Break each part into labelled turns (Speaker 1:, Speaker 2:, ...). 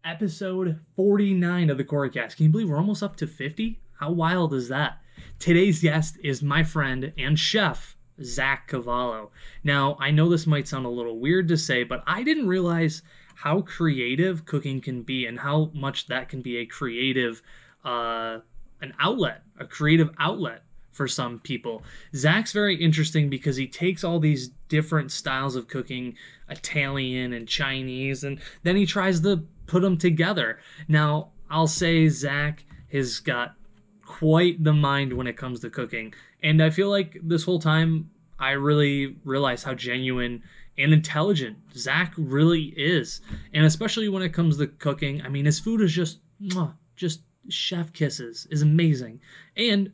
Speaker 1: episode 49 of the Corycast. Can you believe we're almost up to 50? How wild is that? Today's guest is my friend and chef, Zach Cavallo. Now, I know this might sound a little weird to say, but I didn't realize how creative cooking can be and how much that can be a creative, a creative outlet for some people. Zach's very interesting because he takes all these different styles of cooking, Italian and Chinese, and then he tries to put them together. Now, I'll say Zach has got quite the mind when it comes to cooking, and I feel like this whole time I really realized how genuine and intelligent Zach really is, and especially when it comes to cooking. I mean, his food is just chef kisses, is amazing, and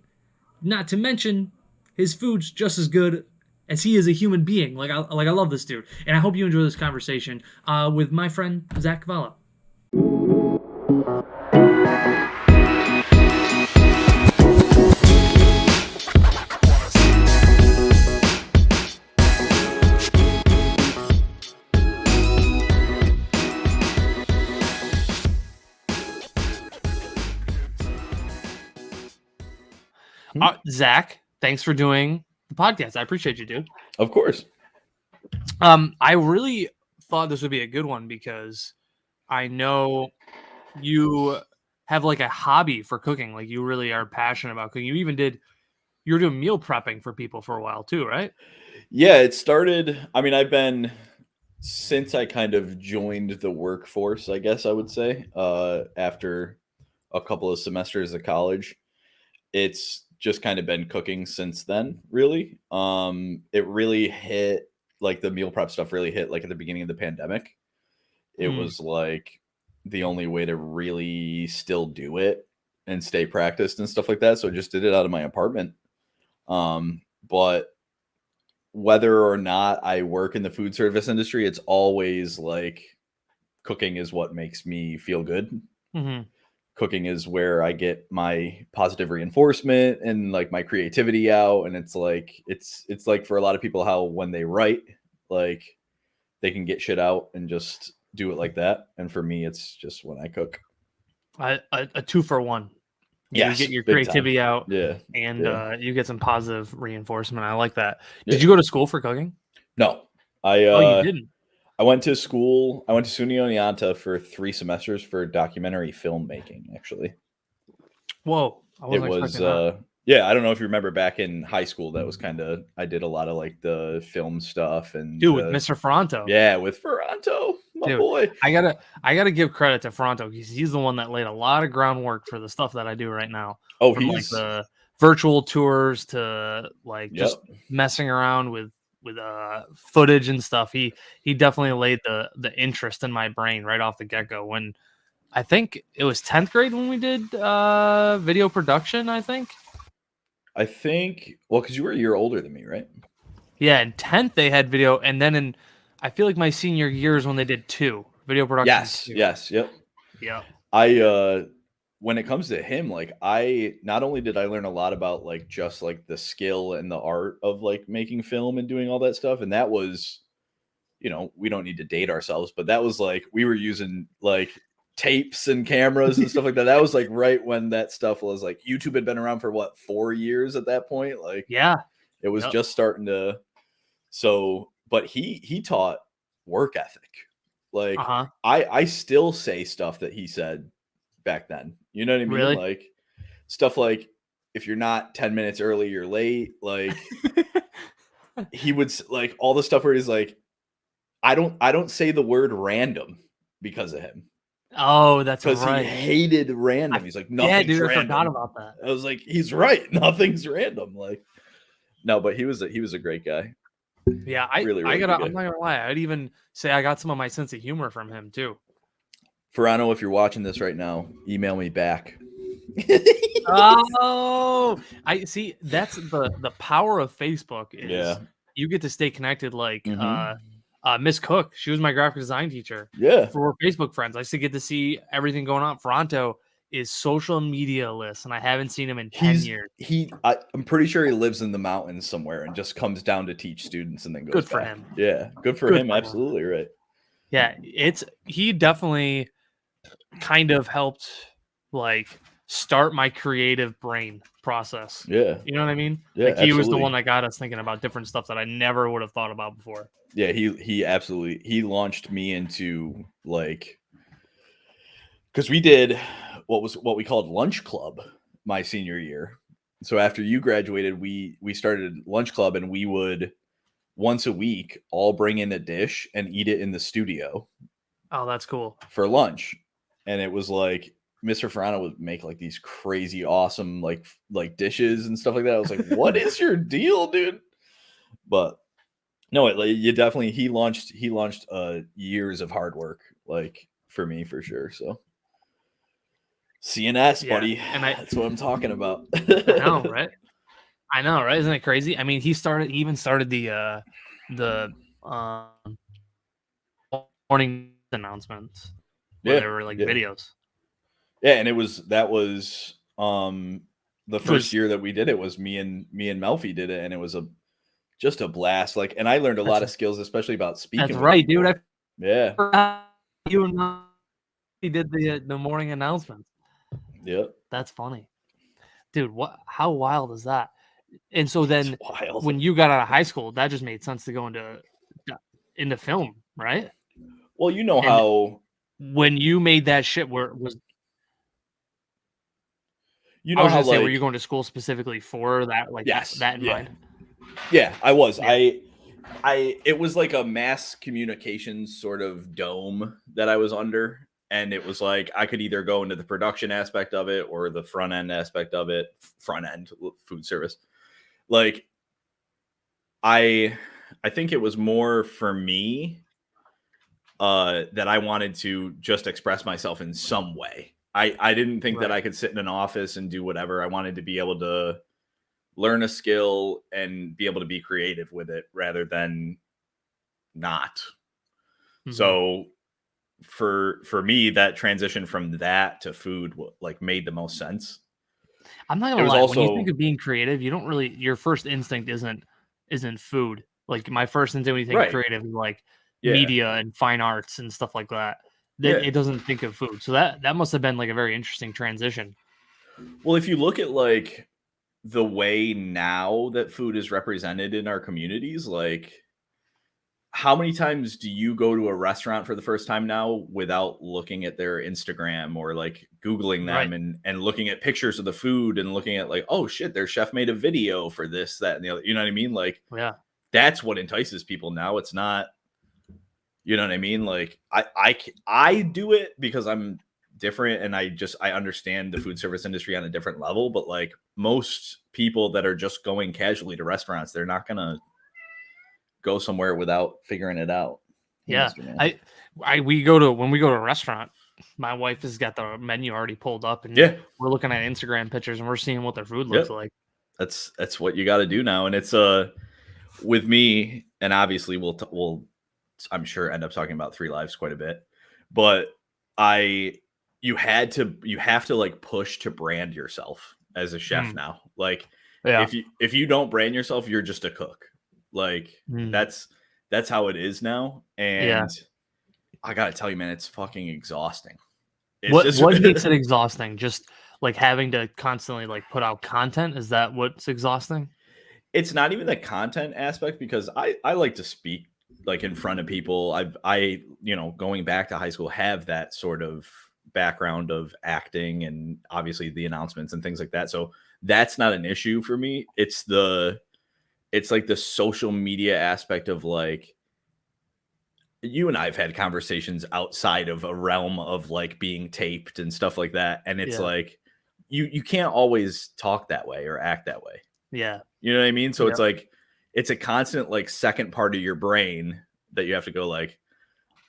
Speaker 1: not to mention, his food's just as good as he is a human being. I love this dude, and I hope you enjoy this conversation with my friend Zach Cavallo. Zach, thanks for doing the podcast. I appreciate you, dude.
Speaker 2: Of course.
Speaker 1: I really thought this would be a good one because I know you have like a hobby for cooking. Like you really are passionate about cooking. You were doing meal prepping for people for a while too, right?
Speaker 2: Yeah, it started. I mean, since I kind of joined the workforce, I guess I would say, after a couple of semesters of college, it's just kind of been cooking since then, really. It really hit, like the meal prep stuff really hit like at the beginning of the pandemic. It was like the only way to really still do it and stay practiced and stuff like that. So I just did it out of my apartment. But whether or not I work in the food service industry, it's always like cooking is what makes me feel good.
Speaker 1: Mm-hmm.
Speaker 2: Cooking is where I get my positive reinforcement and like my creativity out. And it's like for a lot of people how when they write, like they can get shit out and just do it like that. And for me, it's just when I cook.
Speaker 1: A 2-for-1.
Speaker 2: Yes,
Speaker 1: you get your creativity out, and you get some positive reinforcement. I like that. Did you go to school for cooking?
Speaker 2: No,
Speaker 1: you didn't.
Speaker 2: I went to school. I went to SUNY Oneonta for 3 semesters for documentary filmmaking. Actually,
Speaker 1: whoa! I wasn't expecting that.
Speaker 2: Yeah, I don't know if you remember back in high school. That was I did a lot of like the film stuff and
Speaker 1: with Mr. Ferranto.
Speaker 2: Yeah, with Ferranto, my boy.
Speaker 1: I gotta give credit to Ferranto because he's the one that laid a lot of groundwork for the stuff that I do right now.
Speaker 2: Oh,
Speaker 1: from like the virtual tours to like just messing around with footage and stuff. He definitely laid the interest in my brain right off the get-go. When I think it was 10th grade when we did video production. I think
Speaker 2: well, because you were a year older than me, right?
Speaker 1: Yeah, in 10th they had video, and then I feel like my senior year is when they did 2 video production.
Speaker 2: Yep. I when it comes to him, like I not only did I learn a lot about like just like the skill and the art of like making film and doing all that stuff, and that was, we don't need to date ourselves, but that was like we were using like tapes and cameras and stuff like that. That was like right when that stuff was like YouTube had been around for 4 years at that point. Like it was just starting to. So, but he taught work ethic. Like I still say stuff that he said back then. You know what I mean?
Speaker 1: Really?
Speaker 2: Like stuff like if you're not 10 minutes early, you're late. Like he would like all the stuff where he's like, I don't say the word random because of him.
Speaker 1: Oh, that's right.
Speaker 2: Because he hated random. He's like, nothing's random.
Speaker 1: I forgot about that.
Speaker 2: I was like, he's right. Nothing's random. Like, no, but he was a great guy.
Speaker 1: Yeah, I'm not gonna lie. I'd even say I got some of my sense of humor from him too.
Speaker 2: Ferrano, if you're watching this right now, email me back.
Speaker 1: Oh, I see. That's the power of Facebook. Is you get to stay connected. Like Miss Cook, she was my graphic design teacher.
Speaker 2: Yeah,
Speaker 1: for Facebook friends, I still get to see everything going on. Ferranto is social media-less, and I haven't seen him in 10 years.
Speaker 2: I'm pretty sure he lives in the mountains somewhere and just comes down to teach students and then goes
Speaker 1: good for
Speaker 2: back.
Speaker 1: him.
Speaker 2: Yeah, good for him. Absolutely right.
Speaker 1: Yeah, he definitely kind of helped like start my creative brain process.
Speaker 2: Yeah.
Speaker 1: You know what I mean?
Speaker 2: Yeah,
Speaker 1: Like he was the one
Speaker 2: absolutely.
Speaker 1: that got us thinking about different stuff that I never would have thought about before.
Speaker 2: Yeah, he absolutely he launched me into like because we did what we called lunch club my senior year. So after you graduated, we started lunch club, and we would once a week all bring in a dish and eat it in the studio
Speaker 1: Oh, that's cool.
Speaker 2: for lunch. And it was like Mr. Ferrano would make like these crazy awesome like dishes and stuff like that. I was like, "What is your deal, dude?" But no, you definitely he launched years of hard work like for me for sure. So CNS,
Speaker 1: Yeah,
Speaker 2: buddy.
Speaker 1: and I
Speaker 2: That's what I'm talking about.
Speaker 1: I know, right? I know, right? Isn't it crazy? I mean, he even started the morning announcements where
Speaker 2: Yeah,
Speaker 1: there were like
Speaker 2: yeah.
Speaker 1: videos.
Speaker 2: Yeah, and that was the
Speaker 1: It
Speaker 2: first
Speaker 1: was
Speaker 2: year that we did it was me and Melfi did it, and it was a just a blast. Like, and I learned a
Speaker 1: that's
Speaker 2: lot of skills, especially about
Speaker 1: that's
Speaker 2: speaking with
Speaker 1: right, dude. I
Speaker 2: people. Yeah.
Speaker 1: forgot you and he did the morning announcements.
Speaker 2: Yep.
Speaker 1: That's funny, dude. What? How wild is that? And so
Speaker 2: It's
Speaker 1: then,
Speaker 2: wild.
Speaker 1: when you got out of high school, that just made sense to go into film, right?
Speaker 2: Well, you know
Speaker 1: And
Speaker 2: how
Speaker 1: when you made that shit, where was
Speaker 2: you
Speaker 1: I
Speaker 2: know
Speaker 1: was
Speaker 2: how
Speaker 1: gonna say, were you
Speaker 2: like
Speaker 1: going to school specifically for that, like
Speaker 2: yes,
Speaker 1: that in
Speaker 2: yeah.
Speaker 1: mind?
Speaker 2: Yeah, I was.
Speaker 1: Yeah,
Speaker 2: I it was like a mass communications sort of dome that I was under, and it was like I could either go into the production aspect of it or the front end aspect of it, front end food service. Like I I think it was more for me that I wanted to just express myself in some way. I didn't think that
Speaker 1: right.
Speaker 2: I could sit in an office and do whatever. I wanted to be able to learn a skill and be able to be creative with it rather than not.
Speaker 1: Mhm.
Speaker 2: So for me, that transition from that to food like made the most sense.
Speaker 1: I'm not
Speaker 2: It
Speaker 1: gonna
Speaker 2: was
Speaker 1: lie, when you think
Speaker 2: also
Speaker 1: of being creative, you don't really your first instinct isn't food. Like, my first instinct when you think of
Speaker 2: right.
Speaker 1: creative is, like,
Speaker 2: Yeah.
Speaker 1: media and fine arts and stuff like that. That
Speaker 2: Yeah.
Speaker 1: it doesn't think of food. So that must have been, like, a very interesting transition.
Speaker 2: Well, if you look at like the way now that food is represented in our communities, like how many times do you go to a restaurant for the first time now without looking at their Instagram or like Googling
Speaker 1: Right.
Speaker 2: them and looking at pictures of the food and looking at like, oh shit, their chef made a video for this, that, and the other. You know what I mean? Like
Speaker 1: Yeah.
Speaker 2: that's what entices people now. It's not, you know what I mean? Like I do it because I'm different and I understand the food service industry on a different level, but like most people that are just going casually to restaurants, they're not gonna go somewhere without figuring it out. Hey,
Speaker 1: Yeah.
Speaker 2: Mr. Man.
Speaker 1: I we go to when we go to a restaurant, my wife has got the menu already pulled up, and
Speaker 2: Yeah.
Speaker 1: we're looking at Instagram pictures, and we're seeing what their food looks
Speaker 2: Yep.
Speaker 1: like.
Speaker 2: That's what you got to do now, and it's with me, and obviously we'll I'm sure end up talking about Three Lives quite a bit, but I you have to like push to brand yourself as a chef
Speaker 1: Mm,
Speaker 2: now. Like
Speaker 1: yeah.
Speaker 2: if you don't brand yourself, you're just a cook. Like
Speaker 1: Mm,
Speaker 2: that's how it is now,
Speaker 1: yeah.
Speaker 2: and I gotta tell you, man, it's fucking exhausting. It's
Speaker 1: What
Speaker 2: just
Speaker 1: what makes it exhausting? Just, like, having to constantly, like, put out content? Is that what's exhausting?
Speaker 2: it's not even the content aspect because I like to speak like in front of people. Going back to high school have that sort of background of acting and obviously the announcements and things like that. So that's not an issue for me. It's like the social media aspect of like you and I've had conversations outside of a realm of like being taped and stuff like that. And it's
Speaker 1: Yeah.
Speaker 2: like you can't always talk that way or act that way.
Speaker 1: Yeah.
Speaker 2: You know what I mean? So it's
Speaker 1: Yep.
Speaker 2: like it's a constant like second part of your brain that you have to go like,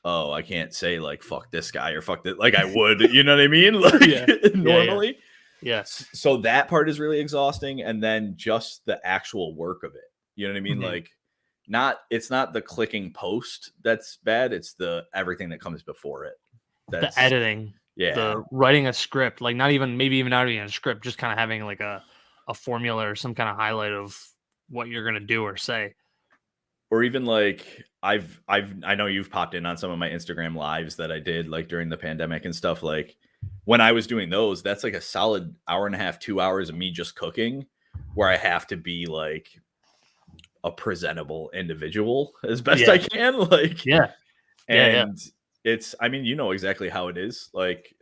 Speaker 2: oh, I can't say like fuck this guy or fuck that like I would, you know what I mean? Like
Speaker 1: Yeah. Yeah, yeah.
Speaker 2: normally.
Speaker 1: Yeah.
Speaker 2: So that part is really exhausting. And then just the actual work of it. You know what I mean?
Speaker 1: Mhm.
Speaker 2: Like it's not the clicking post that's bad, it's the everything that comes before it.
Speaker 1: The
Speaker 2: That's
Speaker 1: editing,
Speaker 2: yeah.
Speaker 1: the writing a script, like, not even maybe even not even a script, just kinda having, like, a formula or some kinda highlight of what you're gonna do or say.
Speaker 2: Or even like I know you've popped in on some of my Instagram lives that I did like during the pandemic and stuff. Like when I was doing those, that's like a solid hour and a half, 2 hours of me just cooking, where I have to be like a presentable individual as best I
Speaker 1: Yeah.
Speaker 2: can. Like,
Speaker 1: Yeah. Yeah. Yeah.
Speaker 2: and it's, I mean, you know exactly how it is. Like,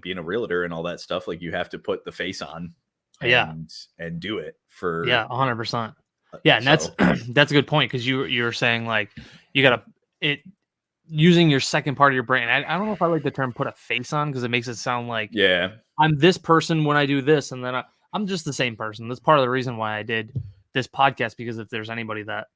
Speaker 2: being a realtor and all that stuff. Like, you have to put the face on
Speaker 1: Yeah.
Speaker 2: and do it for.
Speaker 1: Yeah. 100%. Yeah, and that's
Speaker 2: So
Speaker 1: that's a good point because you're saying like you gotta it using your second part of your brain. I don't know if I like the term "put a face on" because it makes it sound like
Speaker 2: yeah,
Speaker 1: I'm this person when I do this, and then I'm just the same person. That's part of the reason why I did this podcast because if there's anybody that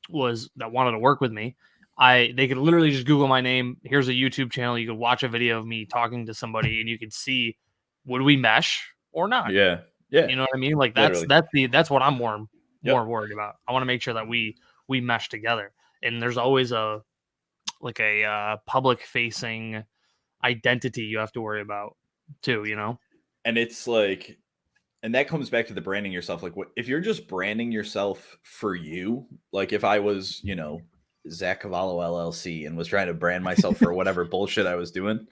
Speaker 1: wanted to work with me, they could literally just Google my name. Here's a YouTube channel. You could watch a video of me talking to somebody, and you could see would we mesh or not.
Speaker 2: yeah, yeah,
Speaker 1: You know what I mean? Like
Speaker 2: literally.
Speaker 1: that's what I'm more
Speaker 2: Yep.
Speaker 1: worried about. I want to make sure that we mesh together. And there's always a public facing identity you have to worry about too, you know?
Speaker 2: And it's like, and that comes back to the branding yourself. Like, what if you're just branding yourself for you? Like, if I was, Zach Cavallo LLC and was trying to brand myself for whatever bullshit I was doing,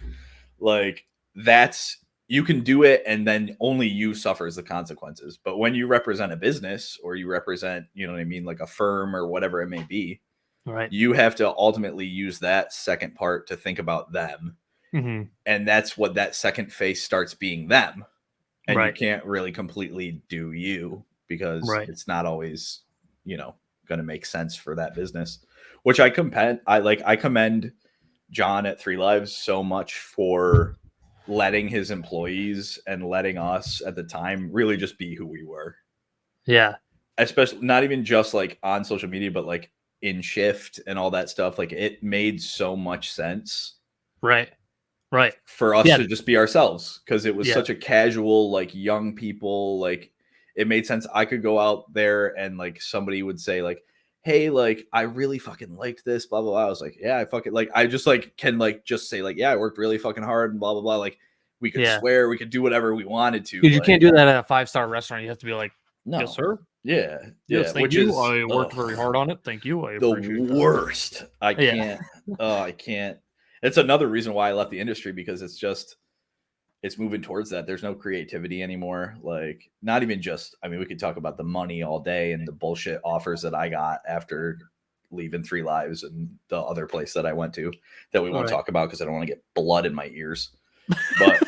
Speaker 2: like, that's, you can do it and then only you suffers the consequences. But when you represent a business or you represent, you know what I mean, like a firm or whatever it may be,
Speaker 1: Right.
Speaker 2: you have to ultimately use that second part to think about them.
Speaker 1: Mm-hmm.
Speaker 2: And that's what that second face starts being them. And you
Speaker 1: Right.
Speaker 2: can't really completely do you because
Speaker 1: Right.
Speaker 2: it's not always, going to make sense for that business, which I commend John at Three Lives so much for letting his employees and letting us at the time really just be who we were.
Speaker 1: Yeah.
Speaker 2: Especially not even just like on social media, but like in shift and all that stuff. Like it made so much sense.
Speaker 1: Right. Right.
Speaker 2: For us
Speaker 1: Yeah.
Speaker 2: to just be ourselves because it was
Speaker 1: Yeah.
Speaker 2: such a casual, like young people, like it made sense. I could go out there and like somebody would say like, hey, like I really fucking liked this, blah blah blah. I was like, yeah, I fucking like I just like can like just say like, yeah, I worked really fucking hard and blah blah blah. Like we could
Speaker 1: Yeah.
Speaker 2: swear, we could do whatever we wanted to.
Speaker 1: Because you
Speaker 2: Like,
Speaker 1: can't do that at a 5-star restaurant. You have to be like,
Speaker 2: no,
Speaker 1: yes, sir.
Speaker 2: yeah,
Speaker 1: Yes, thank
Speaker 2: which
Speaker 1: you.
Speaker 2: is
Speaker 1: I worked very hard on it. Thank you. I
Speaker 2: the
Speaker 1: appreciate that.
Speaker 2: worst. I
Speaker 1: Yeah.
Speaker 2: can't. I can't. It's another reason why I left the industry because it's moving towards that. There's no creativity anymore. Like, not even just, I mean, we could talk about the money all day and the bullshit offers that I got after leaving Three Lives and the other place that I went to that we won't talk about because I don't want to get blood in my ears. But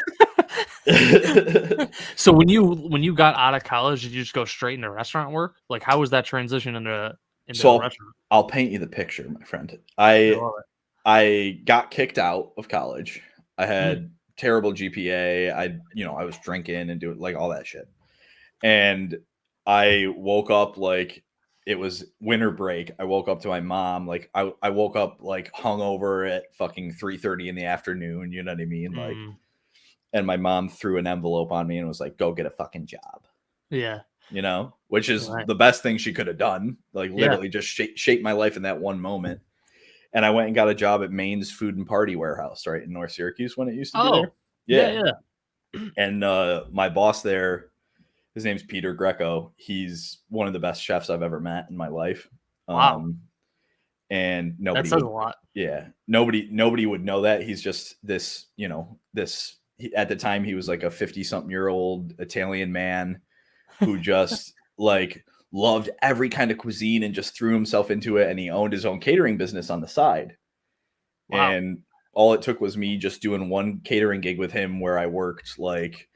Speaker 1: so when you got out of college, did you just go straight into restaurant work? Like, how was that transition into a restaurant?
Speaker 2: I'll paint you the picture, my friend.
Speaker 1: I love it.
Speaker 2: I got kicked out of college. I had terrible GPA. I was drinking and doing like all that shit. And I woke up like it was winter break. I woke up to my mom. Like I woke up like hungover at fucking 3:30 in the afternoon. You know what I mean? Like, and my mom threw an envelope on me and was like, go get a fucking job.
Speaker 1: Yeah.
Speaker 2: Which is the best thing she could have done. Like literally just shape my life in that one moment. And I went and got a job at Maine's Food and Party Warehouse, right in North Syracuse when it used to be there.
Speaker 1: Yeah.
Speaker 2: And my boss there, his name's Peter Greco. He's one of the best chefs I've ever met in my life.
Speaker 1: Wow.
Speaker 2: And nobody
Speaker 1: that says a lot.
Speaker 2: Yeah. Nobody would know that. He's just this, at the time he was like a 50-something-year-old Italian man who just like loved every kind of cuisine and just threw himself into it. And he owned his own catering business on the side. Wow. And all it took was me just doing one catering gig with him where I worked like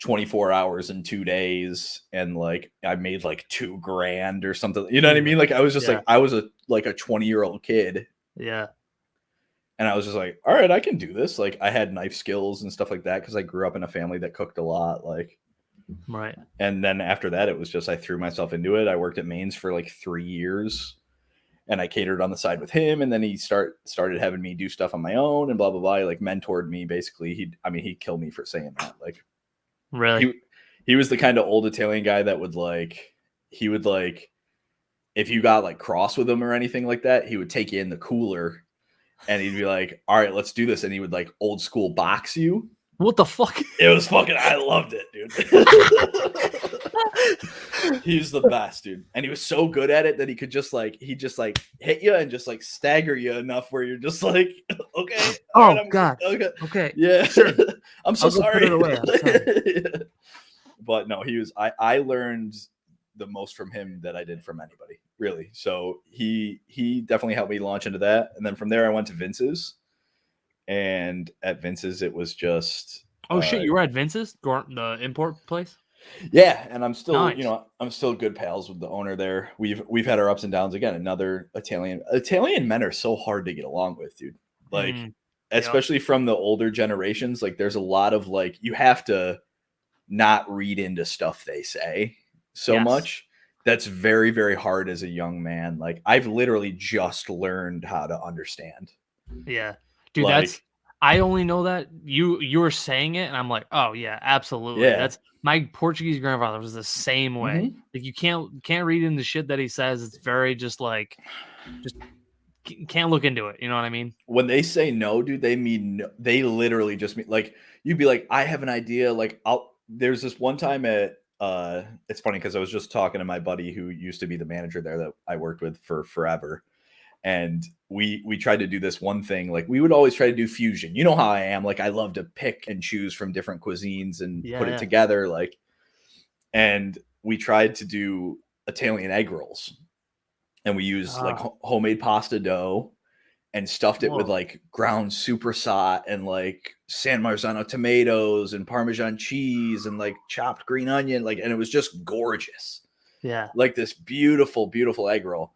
Speaker 2: 24 hours in 2 days. And like, I made like $2,000 or something. You know what I mean? Like I was just like, I was a 20-year-old kid.
Speaker 1: Yeah.
Speaker 2: And I was just like, all right, I can do this. Like I had knife skills and stuff like that. Cause I grew up in a family that cooked a lot. Like,
Speaker 1: right.
Speaker 2: And then after that, it was just, I threw myself into it. I worked at Maine's for like 3 years and I catered on the side with him. And then he started having me do stuff on my own and blah, blah, blah. He like mentored me basically. He'd kill me for saying that. Like,
Speaker 1: really,
Speaker 2: he was the kind of old Italian guy that would if you got like cross with him or anything like that, he would take you in the cooler and he'd be like, all right, let's do this. And he would like old school box you.
Speaker 1: What the fuck?
Speaker 2: It was fucking. I loved it, dude. He's the best, dude, and he was so good at it that he just like hit you and just like stagger you enough where you're just like, okay, all right,
Speaker 1: Oh
Speaker 2: I'm
Speaker 1: God.
Speaker 2: okay,
Speaker 1: Okay.
Speaker 2: yeah.
Speaker 1: Sure.
Speaker 2: I'm so
Speaker 1: I'll go put
Speaker 2: sorry.
Speaker 1: it away. I'm sorry.
Speaker 2: Yeah. But no, he was. I learned the most from him that I did from anybody, really. So he definitely helped me launch into that, and then from there I went to Vince's, and at Vince's it was just
Speaker 1: Oh shit, you were at Vince's, the import place?
Speaker 2: yeah, and I'm still,
Speaker 1: Nice.
Speaker 2: I'm still good pals with the owner there. We've had our ups and downs again. Another Italian men are so hard to get along with, dude. Like,
Speaker 1: Yep.
Speaker 2: especially from the older generations, like there's a lot of like you have to not read into stuff they say so
Speaker 1: Yes.
Speaker 2: much. That's very, very hard as a young man. Like I've literally just learned how to understand.
Speaker 1: Yeah. Dude,
Speaker 2: Like,
Speaker 1: I only know that you were saying it and I'm like, "Oh yeah, absolutely."
Speaker 2: yeah.
Speaker 1: That's my Portuguese grandfather was the same way.
Speaker 2: Hmm.
Speaker 1: Like you can't read into shit that he says. It's very just like just can't look into it. You know what I mean?
Speaker 2: When they say no, dude, they mean no. They literally just mean like you'd be like, I have an idea. Like there's this one time at it's funny because I was just talking to my buddy who used to be the manager there that I worked with for forever. And we tried to do this one thing. Like we would always try to do fusion. You know how I am. Like I love to pick and choose from different cuisines and
Speaker 1: Yeah,
Speaker 2: put it
Speaker 1: yeah.
Speaker 2: together. Like, and we tried to do Italian egg rolls. And we used like
Speaker 1: Ah,
Speaker 2: homemade pasta dough and stuffed it with
Speaker 1: whoa.
Speaker 2: like ground supersat and like San Marzano tomatoes and Parmesan cheese and like chopped green onion. Like, and it was just gorgeous.
Speaker 1: Yeah.
Speaker 2: Like this beautiful, beautiful egg roll.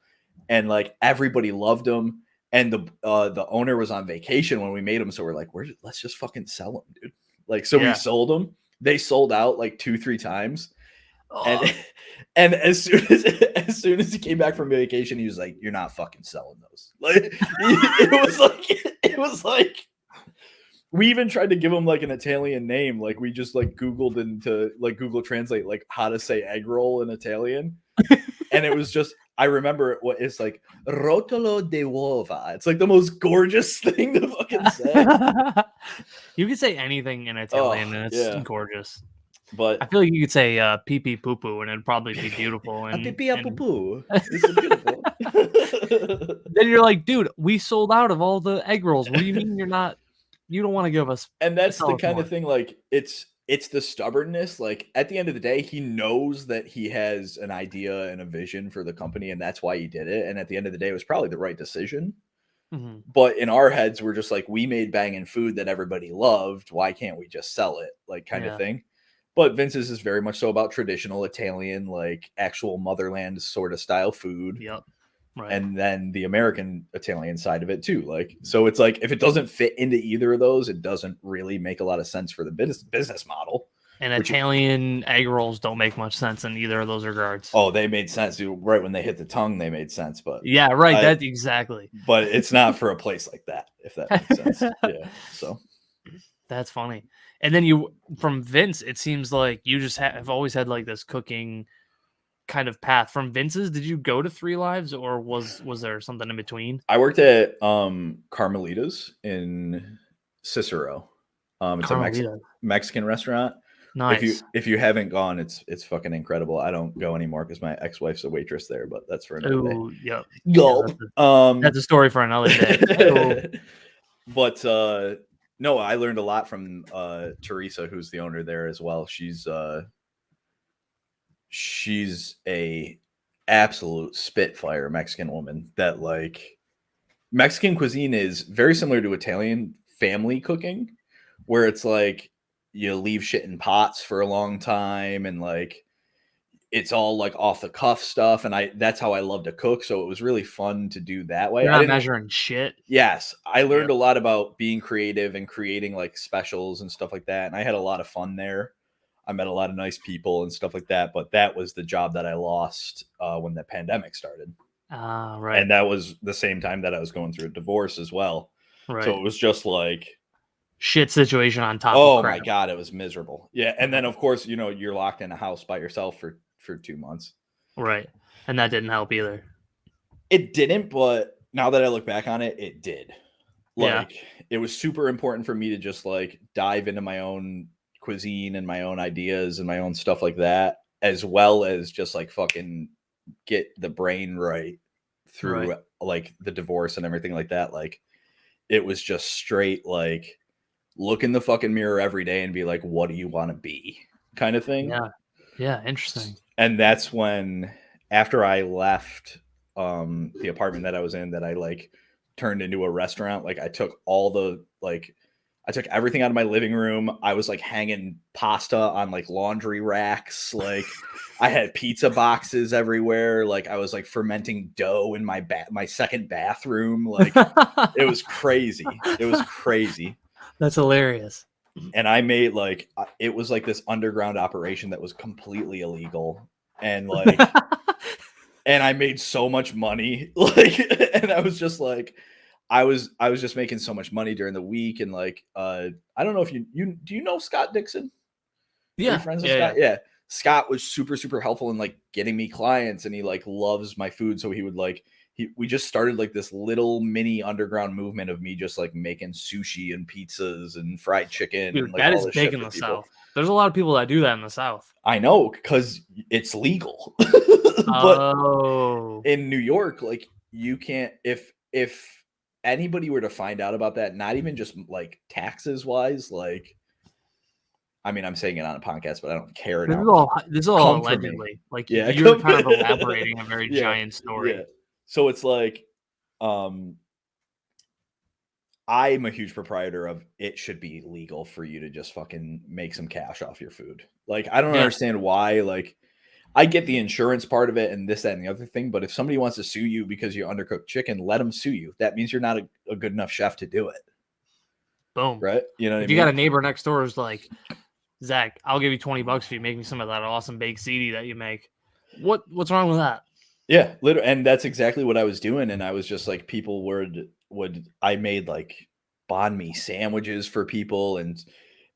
Speaker 2: And like everybody loved them. And the owner was on vacation when we made them. So we're like, let's just fucking sell them, dude. Like, so we
Speaker 1: Yeah.
Speaker 2: sold them. They sold out like 2, 3 times. And
Speaker 1: Oh,
Speaker 2: and as soon as he came back from vacation, he was like, "You're not fucking selling those." Like it was like we even tried to give him like an Italian name. Like we just like Googled into like Google Translate like how to say egg roll in Italian, and it was just I remember what it's like rotolo de uova. It's like the most gorgeous thing to fucking say.
Speaker 1: you could say anything in
Speaker 2: Oh
Speaker 1: Italian and it's
Speaker 2: yeah,
Speaker 1: gorgeous. I
Speaker 2: but
Speaker 1: feel like you could say pee pee poo poo and it'd probably be beautiful
Speaker 2: a
Speaker 1: and
Speaker 2: pipi a poo poo. It's beautiful.
Speaker 1: then you're like, dude, we sold out of all the egg rolls. What do you mean you don't want to give us
Speaker 2: And that's the
Speaker 1: sell us
Speaker 2: kind of
Speaker 1: more?
Speaker 2: thing like it's the stubbornness. Like at the end of the day, he knows that he has an idea and a vision for the company, and that's why he did it. And at the end of the day, it was probably the right decision.
Speaker 1: Mhm.
Speaker 2: But in our heads, we're just like, we made banging food that everybody loved. Why can't we just sell it? Like kind of
Speaker 1: Yeah.
Speaker 2: thing. But Vince's is very much so about traditional Italian, like actual motherland sort of style food,
Speaker 1: Yep. Right.
Speaker 2: and then the American Italian side of it too. Like, so it's like if it doesn't fit into either of those, it doesn't really make a lot of sense for the business model.
Speaker 1: And
Speaker 2: Which,
Speaker 1: Italian egg rolls don't make much sense in either of those regards.
Speaker 2: oh, they made sense, dude. Right when they hit the tongue, they made sense.
Speaker 1: Yeah, right. That exactly.
Speaker 2: But it's not for a place like that, if that makes sense. Yeah. So
Speaker 1: That's funny. And then you from Vince, it seems like you just have always had like this cooking kind of path. From Vince's, did you go to Three Lives or was there something in between?
Speaker 2: I worked at Carmelita's in Cicero. It's a
Speaker 1: Carmelita.
Speaker 2: Mexican restaurant.
Speaker 1: Nice.
Speaker 2: If you haven't gone, it's fucking incredible. I don't go anymore because my ex wife's a waitress there, but that's for another day.
Speaker 1: Oh, yep. Yeah,
Speaker 2: Gulp.
Speaker 1: that's a story for another day. Oh,
Speaker 2: But no, I learned a lot from Teresa, who's the owner there as well. She's a absolute spitfire Mexican woman that like Mexican cuisine is very similar to Italian family cooking, where it's like you leave shit in pots for a long time and like it's all like off the cuff stuff. And that's how I love to cook. So it was really fun to do that way.
Speaker 1: you're
Speaker 2: I
Speaker 1: not
Speaker 2: didn't,
Speaker 1: measuring shit.
Speaker 2: yes, I learned
Speaker 1: Yep.
Speaker 2: a lot about being creative and creating like specials and stuff like that. And I had a lot of fun there. I met a lot of nice people and stuff like that. But that was the job that I lost when the pandemic started.
Speaker 1: Ah, right.
Speaker 2: And that was the same time that I was going through a divorce as well. So
Speaker 1: Right.
Speaker 2: it was just like,
Speaker 1: Shit situation on top of
Speaker 2: oh
Speaker 1: crap.
Speaker 2: my God, it was miserable. Yeah. And then, of course, you're locked in a house by yourself for 2 months.
Speaker 1: Right. And that didn't help either.
Speaker 2: It didn't, but now that I look back on it, it did.
Speaker 1: Yeah.
Speaker 2: Like, it was super important for me to just like dive into my own cuisine and my own ideas and my own stuff like that, as well as just like fucking get the brain right
Speaker 1: Right.
Speaker 2: through like the divorce and everything like that. Like, it was just straight like look in the fucking mirror every day and be like, what do you want to be? Kind of thing.
Speaker 1: Yeah. Yeah. Interesting.
Speaker 2: And that's when, after I left the apartment that I was in, that I like turned into a restaurant. Like, I took all the like I took everything out of my living room. I was like hanging pasta on like laundry racks. Like, I had pizza boxes everywhere. Like, I was like fermenting dough in my second bathroom. Like, it was crazy. It was crazy.
Speaker 1: That's hilarious.
Speaker 2: And I made like it was like this underground operation that was completely illegal. And like, and I made so much money. Like, and I was just like, I was just making so much money during the week. And like, I don't know if you do you know Scott Dixon? Are you
Speaker 1: Yeah.
Speaker 2: friends with
Speaker 1: Yeah.
Speaker 2: Scott? Yeah. Scott was super, super helpful in like getting me clients, and he like loves my food. So he would like, we just started like this little mini underground movement of me just like making sushi and pizzas and fried chicken and
Speaker 1: Dude,
Speaker 2: like
Speaker 1: that
Speaker 2: all
Speaker 1: is
Speaker 2: this
Speaker 1: big
Speaker 2: shit
Speaker 1: in
Speaker 2: for
Speaker 1: the
Speaker 2: people.
Speaker 1: South. There's a lot of people that do that in the South.
Speaker 2: I know, because it's legal. But
Speaker 1: Oh.
Speaker 2: in New York, like, you can't, if anybody were to find out about that, not even just like taxes wise, like, I mean, I'm saying it on a podcast, but I don't care now.
Speaker 1: This is all
Speaker 2: Come for me.
Speaker 1: allegedly. Like
Speaker 2: Yeah,
Speaker 1: you're kind of elaborating a very
Speaker 2: yeah,
Speaker 1: giant
Speaker 2: yeah.
Speaker 1: story.
Speaker 2: So it's like, um, I'm a huge proprietor of it should be legal for you to just fucking make some cash off your food. Like, I don't
Speaker 1: Yeah.
Speaker 2: understand why. Like, I get the insurance part of it and this, that, and the other thing, but if somebody wants to sue you because you undercooked chicken, let them sue you. That means you're not a good enough chef to do it,
Speaker 1: Boom.
Speaker 2: right? You know what I
Speaker 1: If you got
Speaker 2: mean?
Speaker 1: a neighbor next door who's like, Zach, I'll give you $20 if you make me some of that awesome baked ziti that you make. What's wrong with that?
Speaker 2: Yeah, literally, and that's exactly what I was doing. And I was just like, people would I made like banh mi sandwiches for people and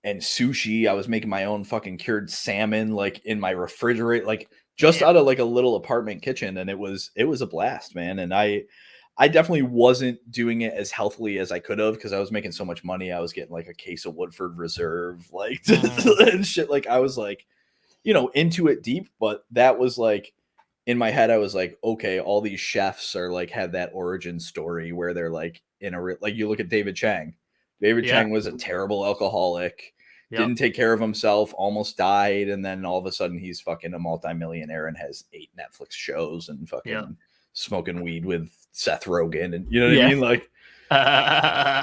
Speaker 2: sushi. I was making my own fucking cured salmon like in my refrigerator, like just
Speaker 1: Damn.
Speaker 2: out of like a little apartment kitchen, and it was a blast, man. And I definitely wasn't doing it as healthily as I could have, because I was making so much money. I was getting like a case of Woodford Reserve, like and shit. Like, I was like, into it deep, but that was like, in my head, I was like, okay, all these chefs are like, have that origin story where they're like in a like, you look at David Chang. David
Speaker 1: Yeah.
Speaker 2: Chang was a terrible alcoholic,
Speaker 1: Yep.
Speaker 2: didn't take care of himself, almost died, and then all of a sudden he's fucking a multimillionaire and has 8 Netflix shows and fucking
Speaker 1: Yep.
Speaker 2: smoking weed with Seth Rogen, and you know what
Speaker 1: Yeah.
Speaker 2: I mean? Like,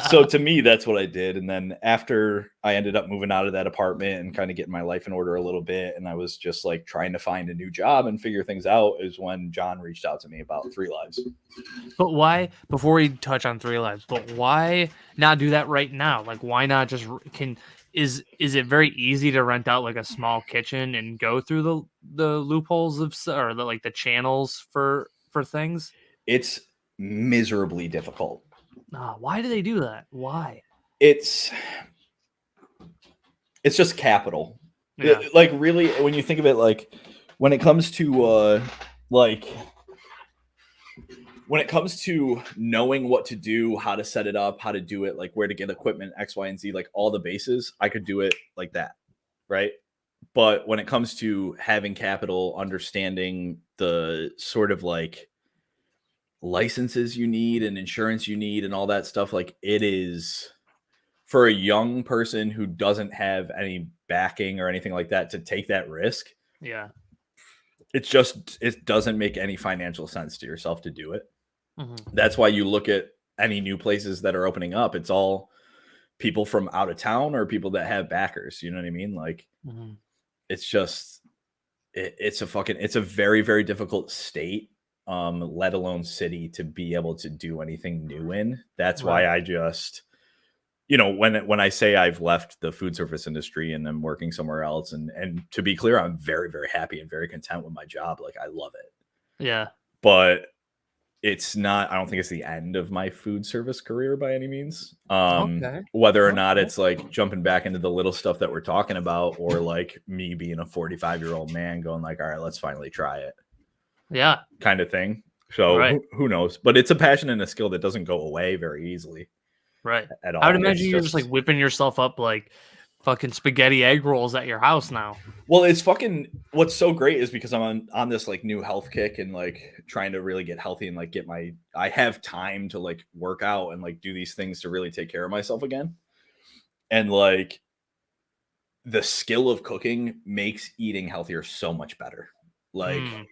Speaker 2: so to me, that's what I did. And then after I ended up moving out of that apartment and kind of getting my life in order a little bit, and I was just like trying to find a new job and figure things out, is when John reached out to me about 3 Lives.
Speaker 1: But why, before we touch on 3 Lives, but why not do that right now? Like, why not just is it very easy to rent out like a small kitchen and go through the loopholes of or the channels for things?
Speaker 2: It's miserably difficult.
Speaker 1: Why do they do that? Why?
Speaker 2: It's just capital.
Speaker 1: Yeah.
Speaker 2: Like, really, when you think of it, like, when it comes to when it comes to knowing what to do, how to set it up, how to do it, like where to get equipment, X, Y, and Z, like all the bases, I could do it like that, right? But when it comes to having capital, understanding the sort of like licenses you need and insurance you need and all that stuff, like, it is, for a young person who doesn't have any backing or anything like that to take that risk,
Speaker 1: Yeah.
Speaker 2: it doesn't make any financial sense to yourself to do it.
Speaker 1: Mm-hmm.
Speaker 2: That's why you look at any new places that are opening up, it's all people from out of town or people that have backers, you know what I mean? Like,
Speaker 1: Mm-hmm.
Speaker 2: it's just it's a very, very difficult state, let alone city, to be able to do anything new in. That's
Speaker 1: Right.
Speaker 2: why I just, when I say I've left the food service industry and I'm working somewhere else, and to be clear, I'm very, very happy and very content with my job. Like, I love it.
Speaker 1: Yeah.
Speaker 2: But it's not, I don't think it's the end of my food service career by any means.
Speaker 1: Okay.
Speaker 2: Whether or not it's like jumping back into the little stuff that we're talking about, or like me being a 45-year-old man going like, all right, let's finally try it.
Speaker 1: Yeah.
Speaker 2: Kind of thing. So
Speaker 1: Right.
Speaker 2: who knows? But it's a passion and a skill that doesn't go away very easily.
Speaker 1: Right.
Speaker 2: at
Speaker 1: I would
Speaker 2: all. It's
Speaker 1: imagine you're just like
Speaker 2: just
Speaker 1: whipping yourself up like fucking spaghetti egg rolls at your house now.
Speaker 2: well, it's fucking what's so great is because I'm on this like new health kick and like trying to really get healthy and like get my I have time to like work out and like do these things to really take care of myself again. And like the skill of cooking makes eating healthier so much better. Like
Speaker 1: Mm,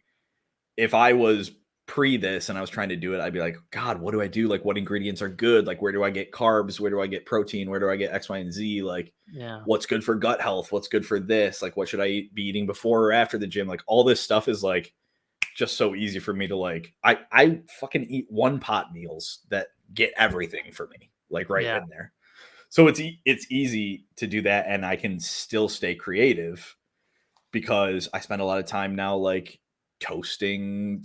Speaker 2: if I was pre this and I was trying to do it, I'd be like, God, what do I do? Like, what ingredients are good? Like, where do I get carbs? Where do I get protein? Where do I get X, Y, and Z? Like,
Speaker 1: yeah.
Speaker 2: what's good for gut health? What's good for this? Like, what should I be eating before or after the gym? Like, all this stuff is like just so easy for me to like. I fucking eat one pot meals that get everything for me, like right
Speaker 1: Yeah.
Speaker 2: in there. So it's easy to do that, and I can still stay creative because I spend a lot of time now like toasting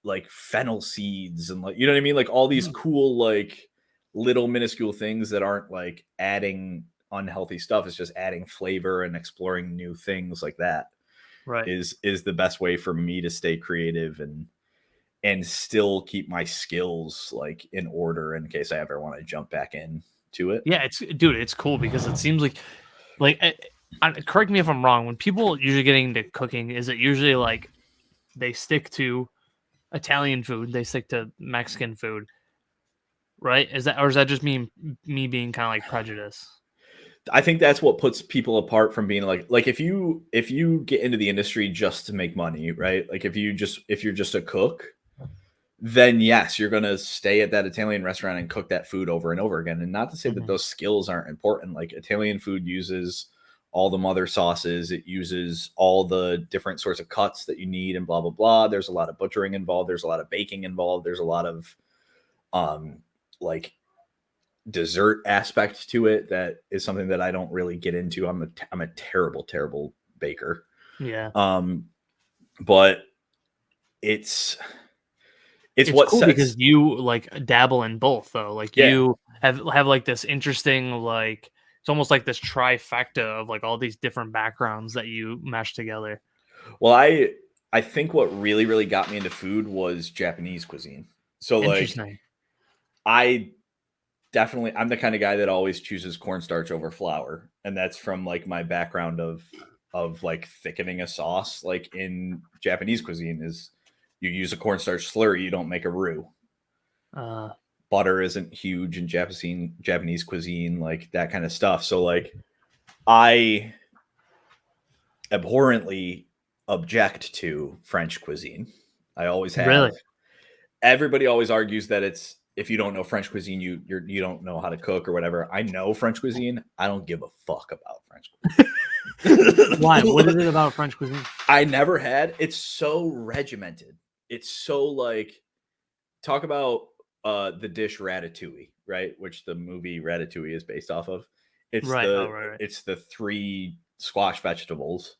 Speaker 2: like fennel seeds and like you know what I mean? Like all these
Speaker 1: Mm,
Speaker 2: cool like little minuscule things that aren't like adding unhealthy stuff. It's just adding flavor and exploring new things like that
Speaker 1: right.
Speaker 2: is the best way for me to stay creative and still keep my skills like in order in case I ever want to jump back in to it.
Speaker 1: Yeah, it's dude, it's cool because it seems like correct me if I'm wrong. When people usually getting into cooking, is it usually like they stick to Italian food, they stick to Mexican food, right? Is that or is that just me being kind of like prejudiced?
Speaker 2: I think that's what puts people apart from being like if you get into the industry just to make money, right? Like if you're just a cook, then yes, you're gonna stay at that Italian restaurant and cook that food over and over again. And not to say that
Speaker 1: Hmm.
Speaker 2: those skills aren't important. Like Italian food uses all the mother sauces, it uses all the different sorts of cuts that you need and blah blah blah. There's a lot of butchering involved, there's a lot of baking involved, there's a lot of um like dessert aspect to it that is something that I don't really get into. I'm a terrible baker.
Speaker 1: Yeah,
Speaker 2: Um, but it's it's
Speaker 1: it's
Speaker 2: what
Speaker 1: cool because
Speaker 2: sets
Speaker 1: you like dabble in both though. Like
Speaker 2: yeah.
Speaker 1: you have like this interesting like it's almost like this trifecta of like all these different backgrounds that you mesh together.
Speaker 2: Well, I think what really got me into food was Japanese cuisine. So like
Speaker 1: Interesting.
Speaker 2: I I'm the kind of guy that always chooses cornstarch over flour, and that's from like my background of like thickening a sauce. Like in Japanese cuisine, is you use a cornstarch slurry, you don't make a roux.
Speaker 1: Uh,
Speaker 2: Butter isn't huge in Japanese cuisine, like that kind of stuff. So like I abhorrently object to French cuisine. I always
Speaker 1: really?
Speaker 2: have. Everybody always argues that it's if you don't know French cuisine, you don't know how to cook or whatever. I know French cuisine. I don't give a fuck about French
Speaker 1: Why? What is
Speaker 2: cuisine.
Speaker 1: it about French cuisine?
Speaker 2: I never had. It's so regimented. It's so like talk about the dish Ratatouille, right? Which the movie Ratatouille is based off of. It's
Speaker 1: Right. Oh,
Speaker 2: the
Speaker 1: right, right.
Speaker 2: it's the three squash vegetables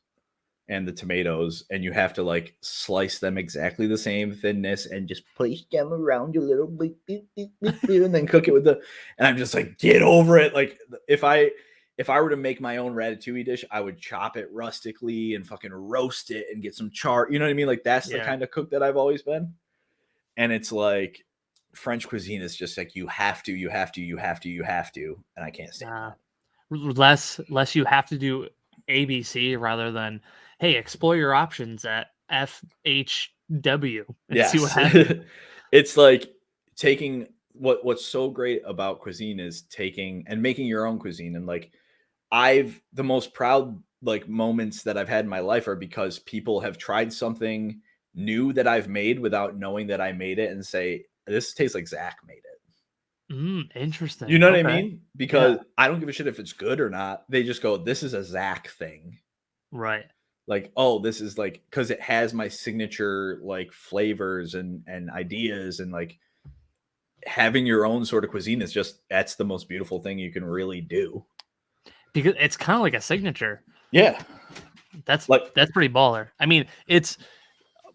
Speaker 2: and the tomatoes, and you have to like slice them exactly the same thinness and just push them around a little bit, and then cook it with the. And I'm just like, get over it. Like if I were to make my own ratatouille dish, I would chop it rustically and fucking roast it and get some char. You know what I mean? Like that's the
Speaker 1: Yeah.
Speaker 2: kind of cook that I've always been. And it's like French cuisine is just like you have to, and I can't stand
Speaker 1: Nah.
Speaker 2: that.
Speaker 1: Less you have to do ABC rather than hey, explore your options at FHW and see what
Speaker 2: Yes.
Speaker 1: happens.
Speaker 2: It's like taking what's so great about cuisine is taking and making your own cuisine. And like I've the most proud like moments that I've had in my life are because people have tried something new that I've made without knowing that I made it and say, this tastes like Zach made it. You
Speaker 1: Interesting.
Speaker 2: know what I
Speaker 1: Okay.
Speaker 2: mean?
Speaker 1: Yeah.
Speaker 2: Because I don't give a shit if it's good or not. They just go, this is a Zach thing.
Speaker 1: Right.
Speaker 2: Like, oh, this is like because it has my signature like flavors and ideas and like having your own sort of cuisine is just that's the most beautiful thing you can really do.
Speaker 1: Because it's kind of like a signature.
Speaker 2: Yeah.
Speaker 1: That's
Speaker 2: Like,
Speaker 1: that's pretty baller. I mean, it's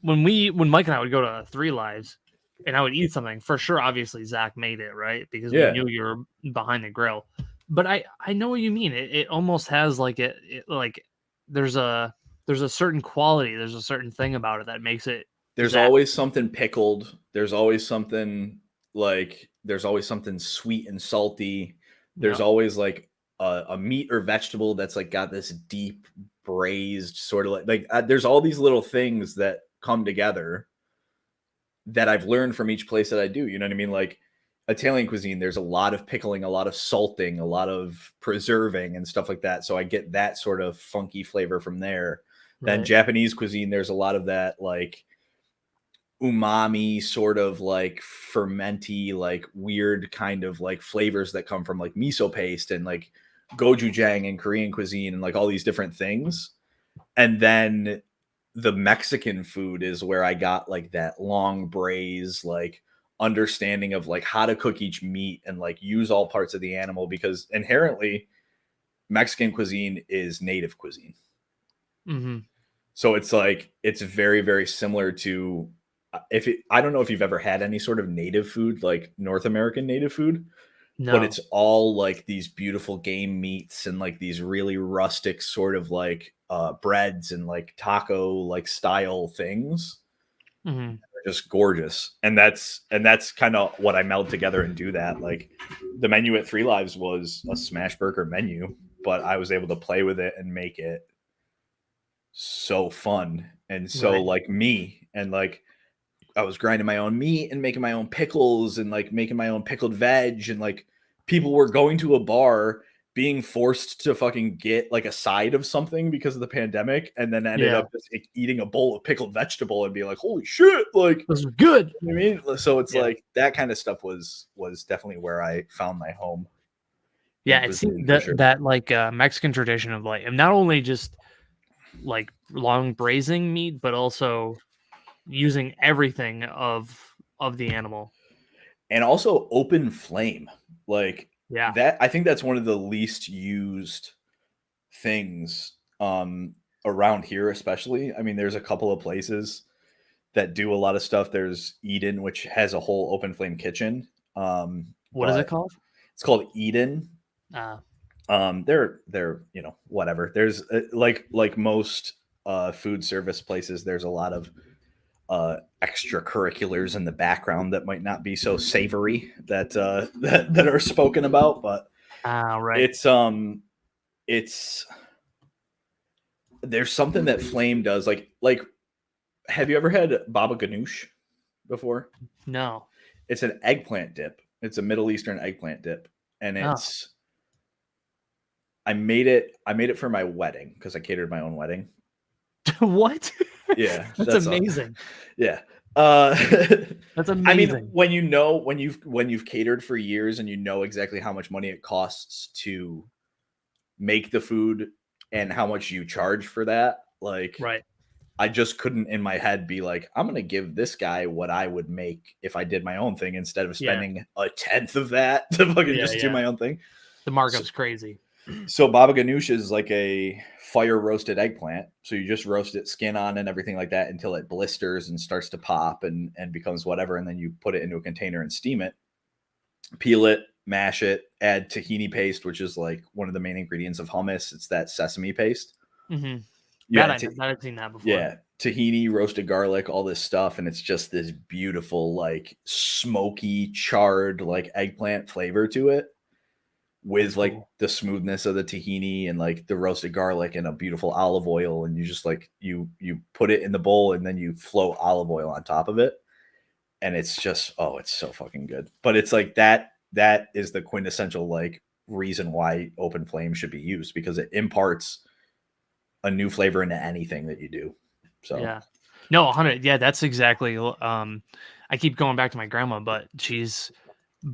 Speaker 1: when Mike and I would go to Three Lives and I would eat something, for sure, obviously Zach made it, right? Because we
Speaker 2: yeah.
Speaker 1: knew you were behind the grill. But I know what you mean. It almost has like like there's a there's a certain quality, there's a certain thing about it that makes it
Speaker 2: There's
Speaker 1: Zach.
Speaker 2: always something pickled. There's always something like there's always something sweet and salty. There's
Speaker 1: Yep.
Speaker 2: always like a meat or vegetable that's like got this deep braised sort of there's all these little things that come together that I've learned from each place that I do. You know what I mean? Like Italian cuisine, there's a lot of pickling, a lot of salting, a lot of preserving and stuff like that. So I get that sort of funky flavor from there. Then
Speaker 1: Right.
Speaker 2: Japanese cuisine, there's a lot of that like umami sort of like fermenty, like weird kind of like flavors that come from like miso paste and like gochujang in Korean cuisine and like all these different things. And then the Mexican food is where I got like that long braise, like understanding of like how to cook each meat and like use all parts of the animal because inherently Mexican cuisine is native cuisine.
Speaker 1: Mm-hmm.
Speaker 2: So it's like it's very, very similar to I don't know if you've ever had any sort of native food, like North American native food, but
Speaker 1: No.
Speaker 2: it's all like these beautiful game meats and like these really rustic sort of like breads and like taco like style things.
Speaker 1: Mm-hmm.
Speaker 2: They're just gorgeous. And that's kind of what I meld together and do that. Like the menu at Three Lives was a smash burger menu, but I was able to play with it and make it so fun and so
Speaker 1: Right.
Speaker 2: like me and like I was grinding my own meat and making my own pickles and like making my own pickled veg and like people were going to a bar being forced to fucking get like a side of something because of the pandemic and then ended
Speaker 1: Yeah.
Speaker 2: up just like, eating a bowl of pickled vegetable and be like holy shit like
Speaker 1: This is good.
Speaker 2: you know what I mean so it's
Speaker 1: Yeah.
Speaker 2: like that kind of stuff was definitely where I found my home in
Speaker 1: Yeah. It seems
Speaker 2: cuisine for
Speaker 1: that
Speaker 2: sure.
Speaker 1: that like Mexican tradition of like not only just like long braising meat, but also using everything of the animal.
Speaker 2: And also open flame like
Speaker 1: Yeah.
Speaker 2: that I think that's one of the least used things around here especially. I mean, there's a couple of places that do a lot of stuff. There's Eden, which has a whole open flame kitchen.
Speaker 1: What is it
Speaker 2: But
Speaker 1: called?
Speaker 2: it's called Eden.
Speaker 1: Uh,
Speaker 2: They're whatever. There's like most food service places, there's a lot of extracurriculars in the background that might not be so savory that that are spoken about, but
Speaker 1: right.
Speaker 2: it's there's something that Flame does. Like have you ever had baba ganoush before?
Speaker 1: No.
Speaker 2: It's an eggplant dip. It's a Middle Eastern eggplant dip, and
Speaker 1: Oh.
Speaker 2: it's I made it for my wedding because I catered my own wedding.
Speaker 1: What?
Speaker 2: Yeah,
Speaker 1: That's
Speaker 2: that's
Speaker 1: amazing.
Speaker 2: yeah. Uh,
Speaker 1: That's
Speaker 2: I mean,
Speaker 1: amazing.
Speaker 2: when you've catered for years and you know exactly how much money it costs to make the food and how much you charge for that, like
Speaker 1: Right.
Speaker 2: I just couldn't in my head be like, I'm gonna give this guy what I would make if I did my own thing instead of
Speaker 1: Yeah.
Speaker 2: spending a tenth of that to fucking
Speaker 1: Yeah.
Speaker 2: just do
Speaker 1: Yeah.
Speaker 2: my own thing.
Speaker 1: The
Speaker 2: So,
Speaker 1: markup's crazy.
Speaker 2: so baba ganoush is like a fire roasted eggplant. So you just roast it skin on and everything like that until it blisters and starts to pop and becomes whatever, and then you put it into a container and steam it, peel it, mash it, add tahini paste, which is like one of the main ingredients of hummus. It's that sesame paste.
Speaker 1: Mm-hmm.
Speaker 2: Yeah,
Speaker 1: That I've seen that before.
Speaker 2: yeah, tahini, roasted garlic, all this stuff, and it's just this beautiful, like smoky, charred, like eggplant flavor to it, with like
Speaker 1: Cool.
Speaker 2: the smoothness of the tahini and like the roasted garlic and a beautiful olive oil, and you just like you put it in the bowl and then you float olive oil on top of it, and it's just it's so fucking good. But it's like that is the quintessential like reason why open flame should be used because it imparts a new flavor into anything that you do. So
Speaker 1: Yeah. No, 100. Yeah, that's exactly. I keep going back to my grandma, but she's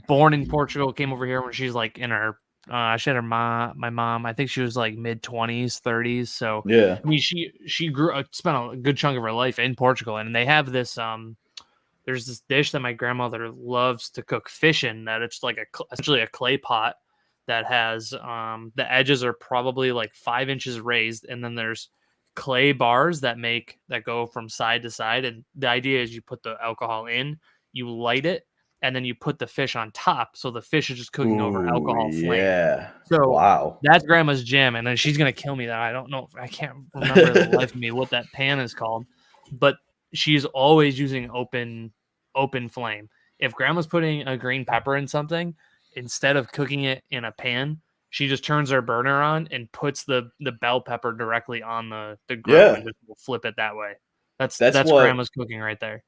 Speaker 1: born in Portugal, came over here when she's like in her. She had my mom. I think she was like mid 20s, 30s. So,
Speaker 2: yeah.
Speaker 1: I mean, she grew spent a good chunk of her life in Portugal, and they have this. There's this dish that my grandmother loves to cook fish in. That it's like essentially a clay pot that has the edges are probably like 5 inches raised, and then there's clay bars that go from side to side, and the idea is you put the alcohol in, you light it, and then you put the fish on top, so the fish is just cooking over
Speaker 2: Ooh,
Speaker 1: alcohol flame.
Speaker 2: yeah.
Speaker 1: So
Speaker 2: Wow.
Speaker 1: that's grandma's jam, and then she's gonna kill me that I don't know, I can't remember the life of me what that pan is called, but she's always using open flame, if grandma's putting a green pepper in something, instead of cooking it in a pan, she just turns her burner on and puts the bell pepper directly on the grill
Speaker 2: Yeah.
Speaker 1: and just will flip it that way.
Speaker 2: That's
Speaker 1: That's
Speaker 2: what
Speaker 1: grandma's cooking right there.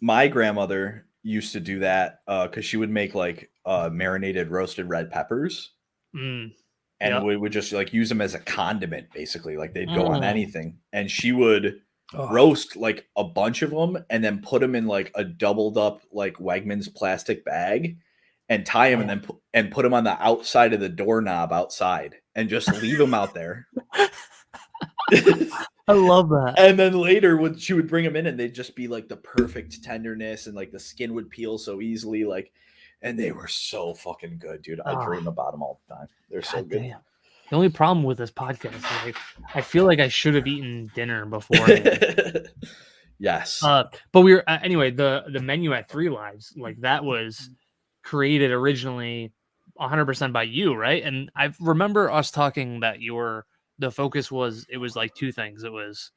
Speaker 2: my grandmother used to do that, because she would make, like, marinated roasted red peppers,
Speaker 1: Mm.
Speaker 2: and
Speaker 1: Yep.
Speaker 2: we would just, like, use them as a condiment, basically, like, they'd go on
Speaker 1: Mm.
Speaker 2: anything, and she would
Speaker 1: Oh,
Speaker 2: roast, like, a bunch of them and then put them in, like, a doubled up, like, Wegmans plastic bag and tie them and
Speaker 1: man.
Speaker 2: then put them on the outside of the doorknob outside and just leave them out there.
Speaker 1: I love that.
Speaker 2: And then later when she would bring them in and they'd just be like the perfect tenderness and like the skin would peel so easily, like, and they were so fucking good, dude. I
Speaker 1: Oh,
Speaker 2: dream about them all the time. They're so
Speaker 1: God
Speaker 2: good.
Speaker 1: damn. The only problem with this podcast is I feel like I should have eaten dinner beforehand.
Speaker 2: Yes.
Speaker 1: But we were anyway. The menu at Three Lives, like that was created originally 100% by you, right? And I remember us talking that the focus was it was like two things. It was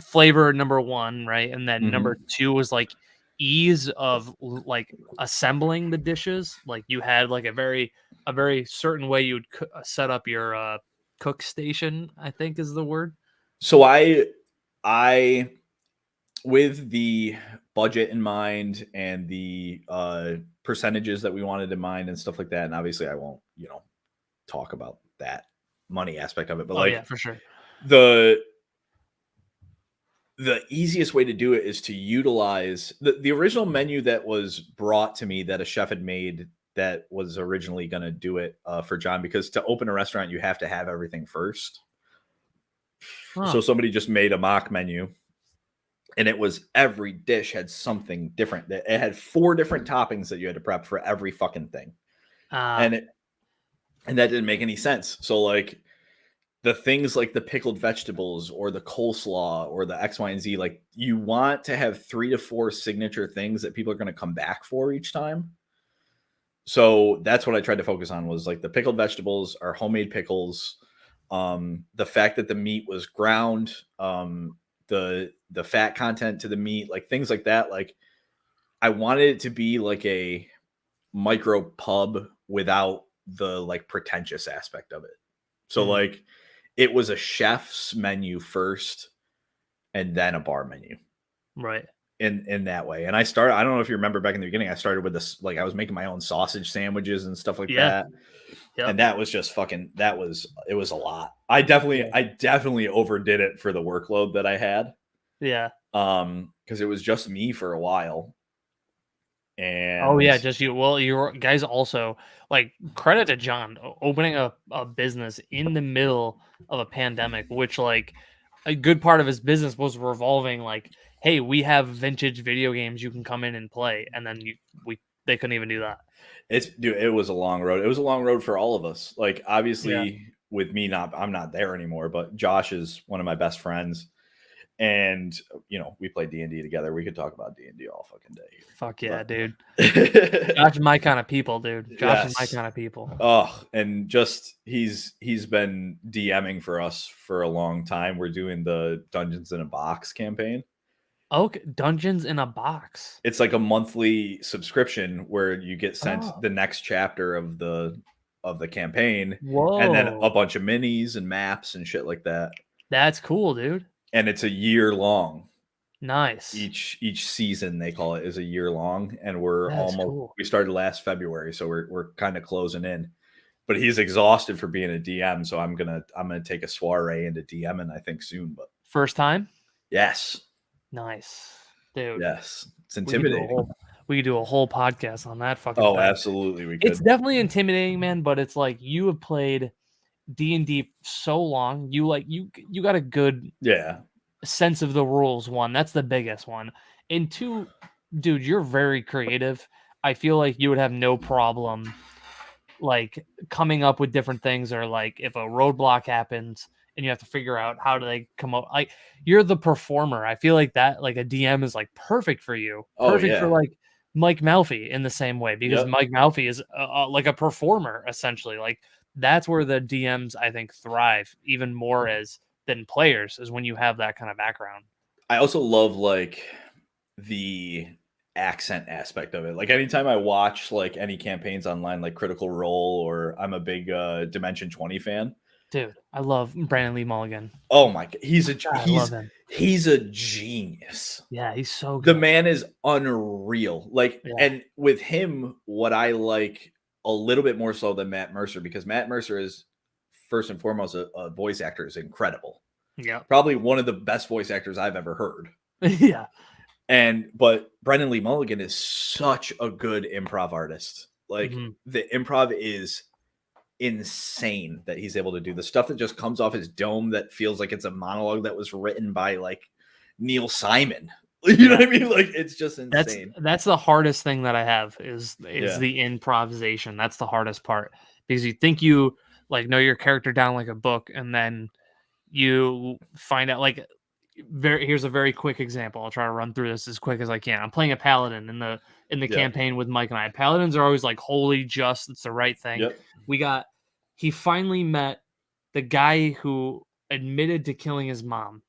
Speaker 1: flavor number one, right? And then number
Speaker 2: Mhm.
Speaker 1: two was like ease of like assembling the dishes. Like you had like a very certain way you would set up your cook station, I think is the word.
Speaker 2: So I with the budget in mind and the percentages that we wanted in mind and stuff like that, and obviously I won't, talk about that money aspect of it, but
Speaker 1: Oh yeah,
Speaker 2: like
Speaker 1: for sure.
Speaker 2: the the easiest way to do it is to utilize the original menu that was brought to me that a chef had made that was originally going to do it, for John, because to open a restaurant you have to have everything first.
Speaker 1: Huh.
Speaker 2: So somebody just made a mock menu, and it was every dish had something different. It had four different toppings that you had to prep for every fucking thing,
Speaker 1: Uh
Speaker 2: and that didn't make any sense. So like the things like the pickled vegetables or the coleslaw or the X, Y, and Z, like you want to have 3 to 4 signature things that people are going to come back for each time. So that's what I tried to focus on was like the pickled vegetables are homemade pickles. The fact that the meat was ground, the fat content to the meat, like things like that. Like I wanted it to be like a micro pub without the like pretentious aspect of it. So
Speaker 1: hmm,
Speaker 2: like it was a chef's menu first and then a bar menu
Speaker 1: right.
Speaker 2: in that way. And I don't know if you remember back in the beginning, I started with this, like I was making my own sausage sandwiches and stuff like
Speaker 1: Yeah.
Speaker 2: that. And
Speaker 1: Yep.
Speaker 2: that was just fucking it was a lot.
Speaker 1: Yeah.
Speaker 2: I definitely overdid it for the workload that I had.
Speaker 1: Yeah.
Speaker 2: Because it was just me for a while.
Speaker 1: Oh
Speaker 2: And
Speaker 1: yeah, just you. Well, you guys also like credit to John opening a business in the middle of a pandemic, which like a good part of his business was revolving like, hey, we have vintage video games you can come in and play, and then they couldn't even do that.
Speaker 2: it was a long road. It was a long road for all of us. Like
Speaker 1: Yeah.
Speaker 2: obviously with me I'm not there anymore, but Josh is one of my best friends. And we play D&D together. We could talk about D&D all fucking day
Speaker 1: Fuck yeah, dude.
Speaker 2: here. But
Speaker 1: Josh is my kind of people, dude. Josh is my
Speaker 2: yes.
Speaker 1: kind of people.
Speaker 2: Oh, and just he's been DMing for us for a long time. We're doing the Dungeons in a Box campaign.
Speaker 1: Okay, Dungeons in a Box.
Speaker 2: It's like a monthly subscription where you get sent
Speaker 1: Oh,
Speaker 2: the next chapter of the campaign and then a
Speaker 1: whoa,
Speaker 2: bunch of minis and maps and shit like that.
Speaker 1: that's cool, dude.
Speaker 2: And it's a year long.
Speaker 1: Nice.
Speaker 2: Each season they call it is a year long, and
Speaker 1: That's cool.
Speaker 2: we started last February, so we're kind of closing in. But he's exhausted for being a DM, so I'm gonna take a soiree into DMing I think soon. But
Speaker 1: First time?
Speaker 2: yes,
Speaker 1: Nice. Dude,
Speaker 2: yes, it's
Speaker 1: we could do a
Speaker 2: intimidating.
Speaker 1: whole we could do a whole podcast on that fucking
Speaker 2: Oh,
Speaker 1: thing.
Speaker 2: absolutely, we
Speaker 1: It's
Speaker 2: could.
Speaker 1: definitely intimidating, man, but it's like you have played D&D so long. You got a good
Speaker 2: Yeah.
Speaker 1: sense of the rules, one. That's the biggest one. And two, dude, you're very creative. I feel like you would have no problem like coming up with different things, or like if a roadblock happens and you have to figure out how do they come up, like you're the performer. I feel like that like a DM is like perfect for you,
Speaker 2: Oh
Speaker 1: perfect for
Speaker 2: yeah.
Speaker 1: like Mike Malfi in the same way, because
Speaker 2: Yep.
Speaker 1: Mike Malfi is like a performer essentially. Like that's where the DMs I think thrive even more as than players, is when you have that kind of background.
Speaker 2: I also love like the accent aspect of it. Like anytime I watch like any campaigns online, like Critical Role, or I'm a big Dimension 20 fan.
Speaker 1: Dude, I love Brandon Lee Mulligan.
Speaker 2: Oh my god,
Speaker 1: God, I love him.
Speaker 2: he's a genius.
Speaker 1: Yeah, he's so
Speaker 2: The
Speaker 1: good.
Speaker 2: man is unreal. Like,
Speaker 1: Yeah.
Speaker 2: and with him, what I like a little bit more so than Matt Mercer, because Matt Mercer is first and foremost a voice actor, is incredible.
Speaker 1: Yeah.
Speaker 2: Probably one of the best voice actors I've ever heard.
Speaker 1: Yeah.
Speaker 2: But Brendan Lee Mulligan is such a good improv artist. Like the improv is insane that he's able to do the stuff that just comes off his dome that feels like it's a monologue that was written by like Neil Simon. You know what I mean? Like it's just insane.
Speaker 1: That's the hardest thing that I have is
Speaker 2: Yeah.
Speaker 1: the improvisation. That's the hardest part because you think you like know your character down like a book, and then you find out like here's a very quick example. I'll try to run through this as quick as I can. I'm playing a paladin in the
Speaker 2: Yeah.
Speaker 1: campaign with Mike and I. Paladins are always like holy just, it's the right thing.
Speaker 2: Yep.
Speaker 1: He finally met the guy who admitted to killing his mom,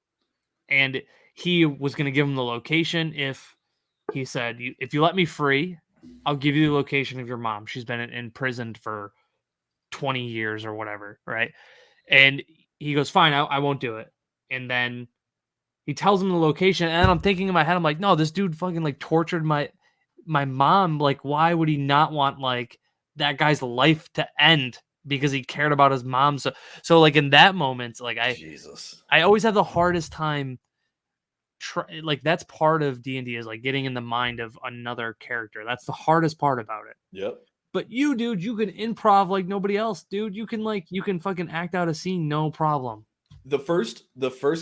Speaker 1: and he was going to give him the location if he said, if you let me free, I'll give you the location of your mom. She's been imprisoned for 20 years or whatever, right? And he goes, fine, I won't do it. And then he tells him the location, and I'm thinking in my head, I'm like, no, this dude fucking like tortured my mom. Like, why would he not want like that guy's life to end because he cared about his mom? So like in that moment, like I always have the hardest time. Like that's part of D&D is like getting in the mind of another character. That's the hardest part about it.
Speaker 2: Yep.
Speaker 1: But you, dude, you can improv like nobody else, dude. You can fucking act out a scene, no problem.
Speaker 2: The first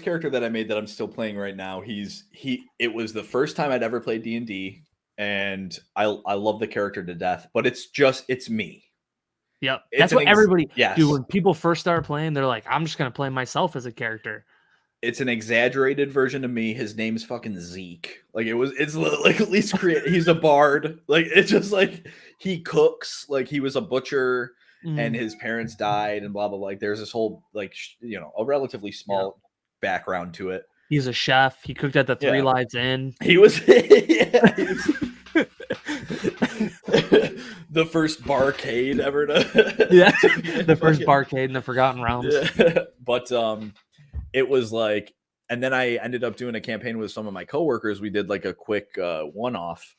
Speaker 2: character that I made that I'm still playing right now, it was the first time I'd ever played D&D, and I love the character to death, but it's me.
Speaker 1: Yep. That's what everybody do when people first start playing. They're like, I'm just gonna play myself as a character.
Speaker 2: It's an exaggerated version of me. His name's fucking Zeke. Like it's like at least he's a bard. Like it's just like he cooks. Like he was a butcher and his parents died and blah blah. Like there's this whole like a relatively small background to it.
Speaker 1: He's a chef. He cooked at the Three Lives Inn.
Speaker 2: He was, the first barcade ever to
Speaker 1: the first barcade in the Forgotten Realms.
Speaker 2: Yeah. But it was like, and then I ended up doing a campaign with some of my coworkers. We did like a quick one-off,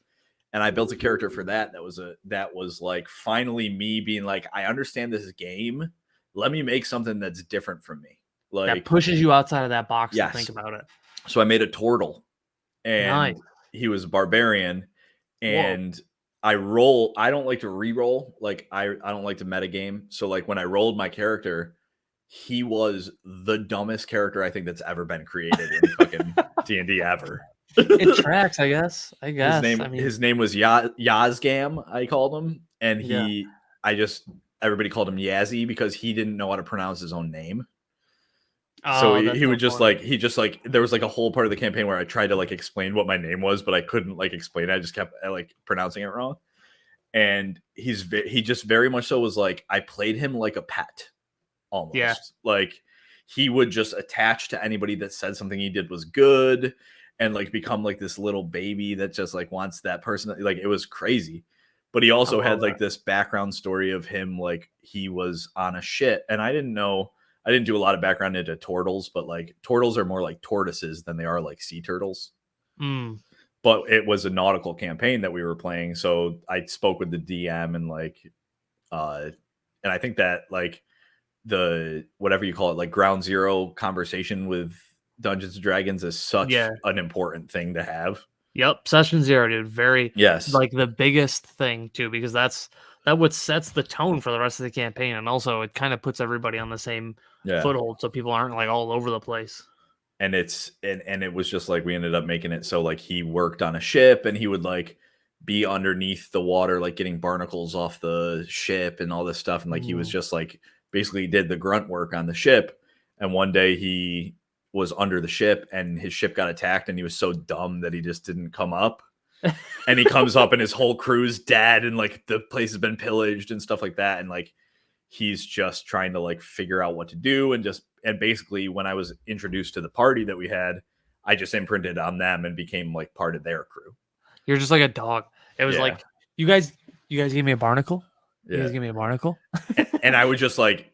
Speaker 2: and I built a character for that. That was like finally me being like, I understand this game. Let me make something that's different from me. Like
Speaker 1: that pushes you outside of that box to think about it.
Speaker 2: So I made a turtle, and he was a barbarian, and I don't like to re-roll. Like I don't like to metagame. So like when I rolled my character, he was the dumbest character I think that's ever been created in fucking D&D ever.
Speaker 1: It tracks, I guess.
Speaker 2: His name was Yazgam, I called him, and everybody called him Yazzie because he didn't know how to pronounce his own name. So he would just like there was like a whole part of the campaign where I tried to like explain what my name was, but I couldn't like explain it. I just kept like pronouncing it wrong. And he just very much so was like, I played him like a pet. Almost like he would just attach to anybody that said something he did was good and like become like this little baby that just like wants that person. Like it was crazy. But he also had like this background story of him, like he was on a ship, and I didn't do a lot of background into turtles, but like turtles are more like tortoises than they are like sea turtles. But it was a nautical campaign that we were playing, so I spoke with the DM and like and I think that like the whatever you call it, like ground zero conversation with Dungeons and Dragons is such an important thing to have.
Speaker 1: Yep, session zero, dude. Like the biggest thing too, because that what sets the tone for the rest of the campaign, and also it kind of puts everybody on the same foothold, so people aren't like all over the place.
Speaker 2: And it was just like we ended up making it so like he worked on a ship and he would like be underneath the water, like getting barnacles off the ship and all this stuff, and like he was just like basically did the grunt work on the ship. And one day he was under the ship and his ship got attacked and he was so dumb that he just didn't come up. And he comes up and his whole crew's dead and like the place has been pillaged and stuff like that. And like he's just trying to like figure out what to do. And basically when I was introduced to the party that we had, I just imprinted on them and became like part of their crew.
Speaker 1: You're just like a dog. It was
Speaker 2: Yeah.
Speaker 1: like you guys gave me a barnacle. You
Speaker 2: Yeah.
Speaker 1: guys gave me a barnacle.
Speaker 2: And I would just like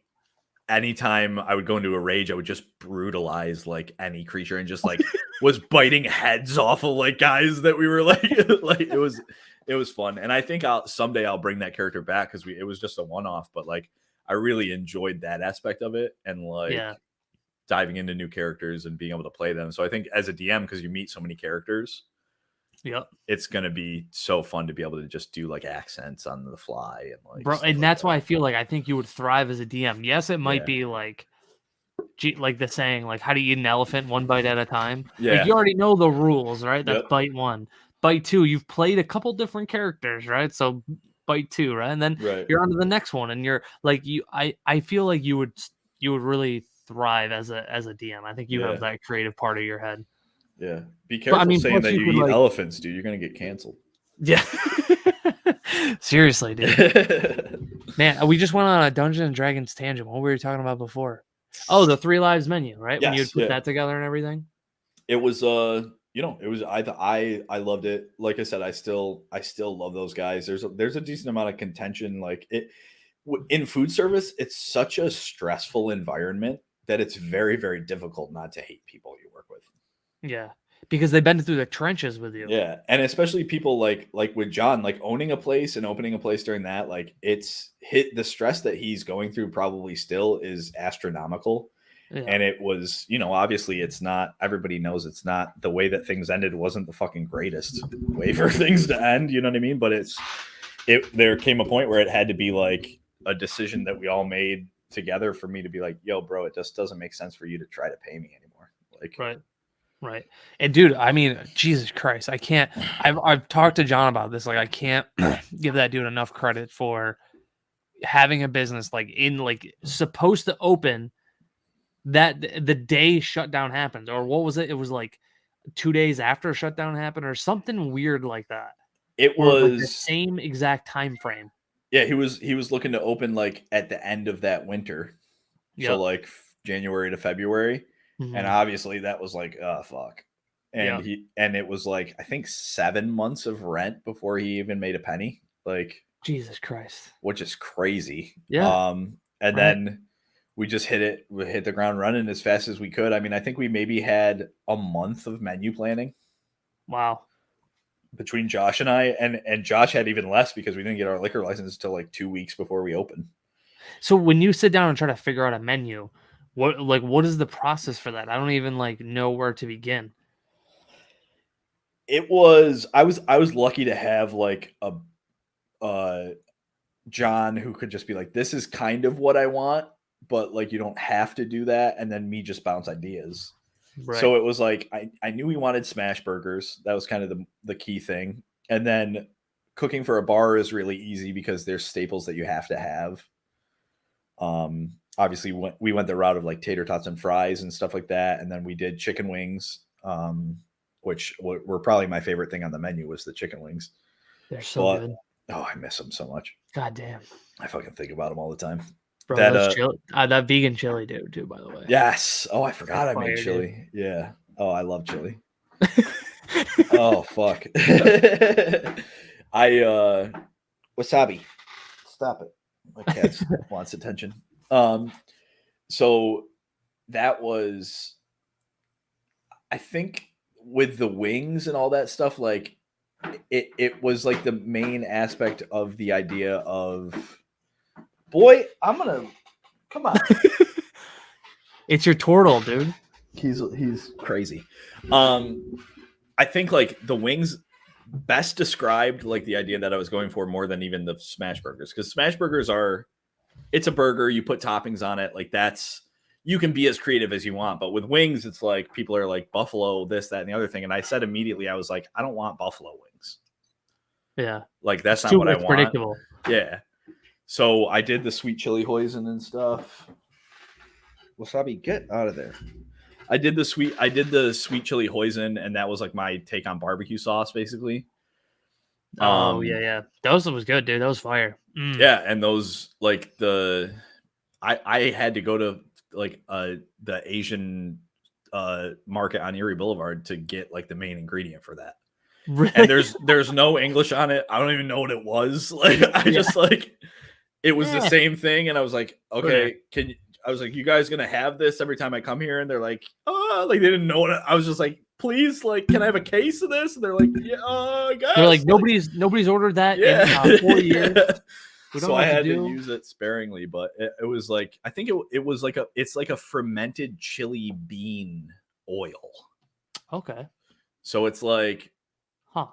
Speaker 2: anytime I would go into a rage, I would just brutalize like any creature and just like was biting heads off of like guys that we were like like it was fun. And I think someday I'll bring that character back because it was just a one off, but like I really enjoyed that aspect of it and like
Speaker 1: Yeah.
Speaker 2: diving into new characters and being able to play them. So I think as a DM, because you meet so many characters,
Speaker 1: Yep.
Speaker 2: it's gonna be so fun to be able to just do like accents on the fly and like
Speaker 1: Bro,
Speaker 2: stuff
Speaker 1: and
Speaker 2: like
Speaker 1: that's
Speaker 2: that.
Speaker 1: why I feel like I think you would thrive as a DM. Yes, it might
Speaker 2: Yeah.
Speaker 1: be like the saying, like, how do you eat an elephant one bite at a time?
Speaker 2: Yeah.
Speaker 1: Like, you already know the rules, right? That's
Speaker 2: Yep.
Speaker 1: bite one. Bite two, you've played a couple different characters, right? So bite two, right? And then
Speaker 2: Right.
Speaker 1: you're on to the next one, and you're like, I feel like you would really thrive as a DM. I think you
Speaker 2: Yeah.
Speaker 1: have that creative part of your head.
Speaker 2: Yeah. Be
Speaker 1: But, I
Speaker 2: careful
Speaker 1: mean,
Speaker 2: saying
Speaker 1: plus
Speaker 2: that
Speaker 1: you
Speaker 2: you
Speaker 1: could,
Speaker 2: eat
Speaker 1: like
Speaker 2: elephants, dude. You're gonna get canceled.
Speaker 1: Yeah. Seriously, dude. Man, we just went on a Dungeons and Dragons tangent. What were we talking about before? Oh, the 3 lives menu, right? When you would
Speaker 2: Yes,
Speaker 1: put
Speaker 2: yeah.
Speaker 1: that together and everything?
Speaker 2: It was you know, it was I loved it. Like I said, I still love those guys. There's a decent amount of contention like in food service, it's such a stressful environment that it's very very difficult not to hate people you work with.
Speaker 1: Yeah. Because they've been through the trenches with you.
Speaker 2: Yeah, and especially people like with John, like owning a place and opening a place during that, like it's hit the stress that he's going through probably still is astronomical.
Speaker 1: Yeah.
Speaker 2: And it was, you know, obviously it's not everybody knows it's not the way that things ended wasn't the fucking greatest way for things to end, you know what I mean? But there came a point where it had to be like a decision that we all made together for me to be like, yo, bro, it just doesn't make sense for you to try to pay me anymore. Like
Speaker 1: Right. Right. And dude, I mean, Jesus Christ, I can't I've talked to John about this. Like, I can't give that dude enough credit for having a business supposed to open that the day shutdown happens. Or what was it? It was like 2 days after shutdown happened or something weird like that.
Speaker 2: it
Speaker 1: Or like the
Speaker 2: was
Speaker 1: same exact time frame.
Speaker 2: yeah, he was looking to open like at the end of that winter. So
Speaker 1: Yep.
Speaker 2: like January to February. And
Speaker 1: Mhm.
Speaker 2: obviously that was like, oh fuck. And
Speaker 1: Yep.
Speaker 2: it was like I think 7 months of rent before he even made a penny. Like
Speaker 1: Jesus Christ.
Speaker 2: which is crazy.
Speaker 1: Yeah.
Speaker 2: And
Speaker 1: Right.
Speaker 2: then we just we hit the ground running as fast as we could. I mean, I think we maybe had a month of menu planning
Speaker 1: Wow.
Speaker 2: between Josh and I, and Josh had even less because we didn't get our liquor license until like 2 weeks before we opened.
Speaker 1: So when you sit down and try to figure out a menu, what is the process for that? I don't even know where to begin.
Speaker 2: It was I was lucky to have like a John who could just be like, this is kind of what I want, but like you don't have to do that, and then me just bounce ideas.
Speaker 1: Right.
Speaker 2: So it was like I knew we wanted smash burgers. That was kind of the key thing. And then cooking for a bar is really easy because there's staples that you have to have. Obviously we went the route of like tater tots and fries and stuff like that, and then we did chicken wings, which were probably my favorite thing on the menu was the chicken wings.
Speaker 1: They're so good.
Speaker 2: Oh, I miss them so much.
Speaker 1: God damn.
Speaker 2: I fucking think about them all the time.
Speaker 1: Bro, that vegan chili dude too, by the way.
Speaker 2: Yes. Oh, I forgot I made chili. Dude. Yeah. Oh, I love chili. Oh, fuck. Wasabi. Stop it. My cat wants attention. So that was, I think with the wings and all that stuff, like it was like the main aspect of the idea of, boy, I'm going to, come on.
Speaker 1: It's your turtle, dude.
Speaker 2: He's crazy. I think like the wings best described like the idea that I was going for more than even the smash burgers, because smash burgers it's a burger, you put toppings on it, like you can be as creative as you want, but with wings it's like people are like buffalo this, that, and the other thing, and I said immediately I was like, I don't want buffalo wings.
Speaker 1: Yeah,
Speaker 2: like that's not what I want.
Speaker 1: Predictable.
Speaker 2: Yeah, so I did the sweet chili hoisin and stuff. Wasabi, get out of there. I did the sweet chili hoisin, and that was like my take on barbecue sauce, basically.
Speaker 1: Oh yeah, that was good, dude. That was fire.
Speaker 2: Yeah, and those like I had to go to like the Asian market on Erie Boulevard to get like the main ingredient for that. and
Speaker 1: Really?
Speaker 2: there's no English on it. I don't even know what it was. Like I
Speaker 1: Yeah.
Speaker 2: just like it was the
Speaker 1: Eh,
Speaker 2: same thing, and I was like,
Speaker 1: whatever.
Speaker 2: okay, can you? I was like, you guys gonna have this every time I come here? And they're like, oh, like they didn't know what I was just like, please, like, can I have a case of this? And they're like, yeah, I
Speaker 1: They're
Speaker 2: guess,
Speaker 1: like,
Speaker 2: like,
Speaker 1: nobody's ordered that in
Speaker 2: yeah.
Speaker 1: 4 years. We don't
Speaker 2: So
Speaker 1: know
Speaker 2: I
Speaker 1: what to
Speaker 2: had to
Speaker 1: do.
Speaker 2: use it sparingly, but it was like I think it was like it's like a fermented chili bean oil.
Speaker 1: Okay.
Speaker 2: So it's like,
Speaker 1: Huh.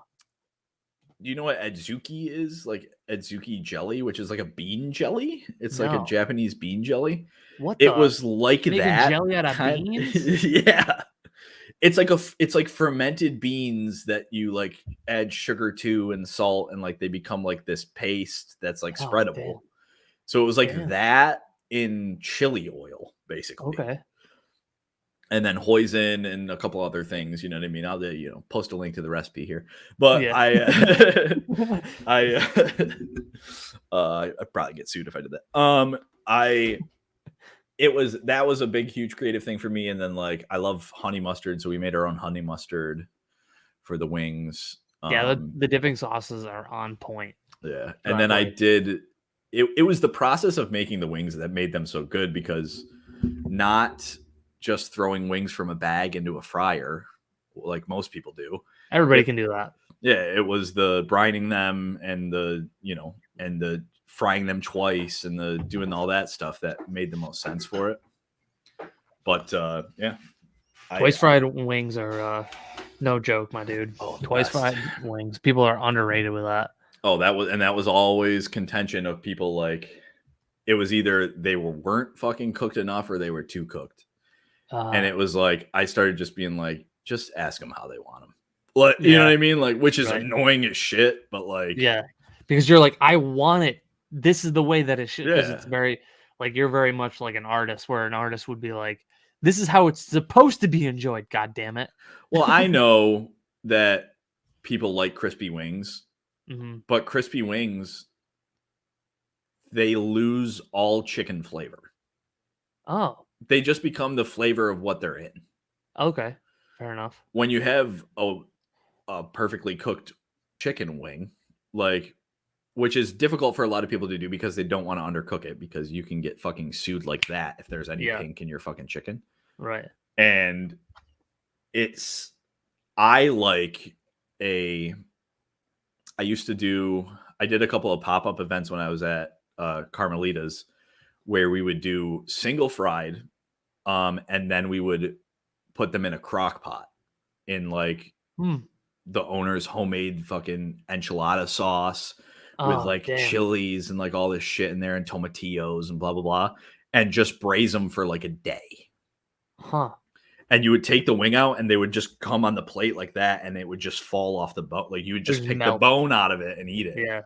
Speaker 2: do you know what adzuki is? Like adzuki jelly, which is like a bean jelly. It's like a
Speaker 1: No.
Speaker 2: Japanese bean jelly.
Speaker 1: What
Speaker 2: It
Speaker 1: the?
Speaker 2: was like
Speaker 1: Making
Speaker 2: that
Speaker 1: jelly out of
Speaker 2: kind.
Speaker 1: beans?
Speaker 2: Yeah. It's like fermented beans that you like add sugar to and salt, and like they become like this paste that's like
Speaker 1: Oh,
Speaker 2: spreadable.
Speaker 1: damn.
Speaker 2: So it was like
Speaker 1: Damn.
Speaker 2: that in chili oil, basically.
Speaker 1: Okay.
Speaker 2: And then hoisin and a couple other things, you know what I mean? I'll post a link to the recipe here. But
Speaker 1: Yeah.
Speaker 2: I I'd probably get sued if I did that. I that was a big, huge creative thing for me. And then like I love honey mustard, so we made our own honey mustard for the wings.
Speaker 1: Yeah, the dipping sauces are on point.
Speaker 2: Yeah.
Speaker 1: So
Speaker 2: And
Speaker 1: I've
Speaker 2: then I
Speaker 1: heard.
Speaker 2: did it was the process of making the wings that made them so good, because not just throwing wings from a bag into a fryer like most people do.
Speaker 1: Everybody
Speaker 2: It
Speaker 1: can do that.
Speaker 2: Yeah, it was the brining them and the frying them twice and the doing all that stuff that made the most sense for it. But yeah,
Speaker 1: Twice fried wings are no joke, my dude.
Speaker 2: the
Speaker 1: Twice
Speaker 2: best.
Speaker 1: fried wings. People are underrated with that.
Speaker 2: Oh, that was always contention of people. Like it was either they weren't fucking cooked enough or they were too cooked. And it was like I started just being like, just ask them how they want them. Like, you know
Speaker 1: Yeah,
Speaker 2: what I mean? Like, which is
Speaker 1: right.
Speaker 2: annoying as shit, but like,
Speaker 1: Yeah, because you're like, I want it. This is the way that it should. Because
Speaker 2: yeah.
Speaker 1: it's very like you're very much like an artist, where an artist would be like, this is how it's supposed to be enjoyed. God damn it.
Speaker 2: Well, I know that people like crispy wings,
Speaker 1: Hmm.
Speaker 2: but crispy wings, they lose all chicken flavor.
Speaker 1: Oh,
Speaker 2: They just become the flavor of what they're in.
Speaker 1: okay, fair enough.
Speaker 2: When you have a perfectly cooked chicken wing, like, which is difficult for a lot of people to do because they don't want to undercook it, because you can get fucking sued like that if there's any
Speaker 1: Yeah,
Speaker 2: pink in your fucking chicken.
Speaker 1: right.
Speaker 2: And it's I like a I used to do I did a couple of pop-up events when I was at Carmelita's, where we would do single fried, and then we would put them in a crock pot in like
Speaker 1: Hmm.
Speaker 2: the owner's homemade fucking enchilada sauce with
Speaker 1: Oh,
Speaker 2: like
Speaker 1: damn.
Speaker 2: chilies and like all this shit in there and tomatillos and blah blah blah, and just braise them for like a day.
Speaker 1: Huh.
Speaker 2: And you would take the wing out and they would just come on the plate like that, and it would just fall off the bone. Like you would just
Speaker 1: Just
Speaker 2: pick the
Speaker 1: melt.
Speaker 2: bone out of it and eat it.
Speaker 1: Yeah.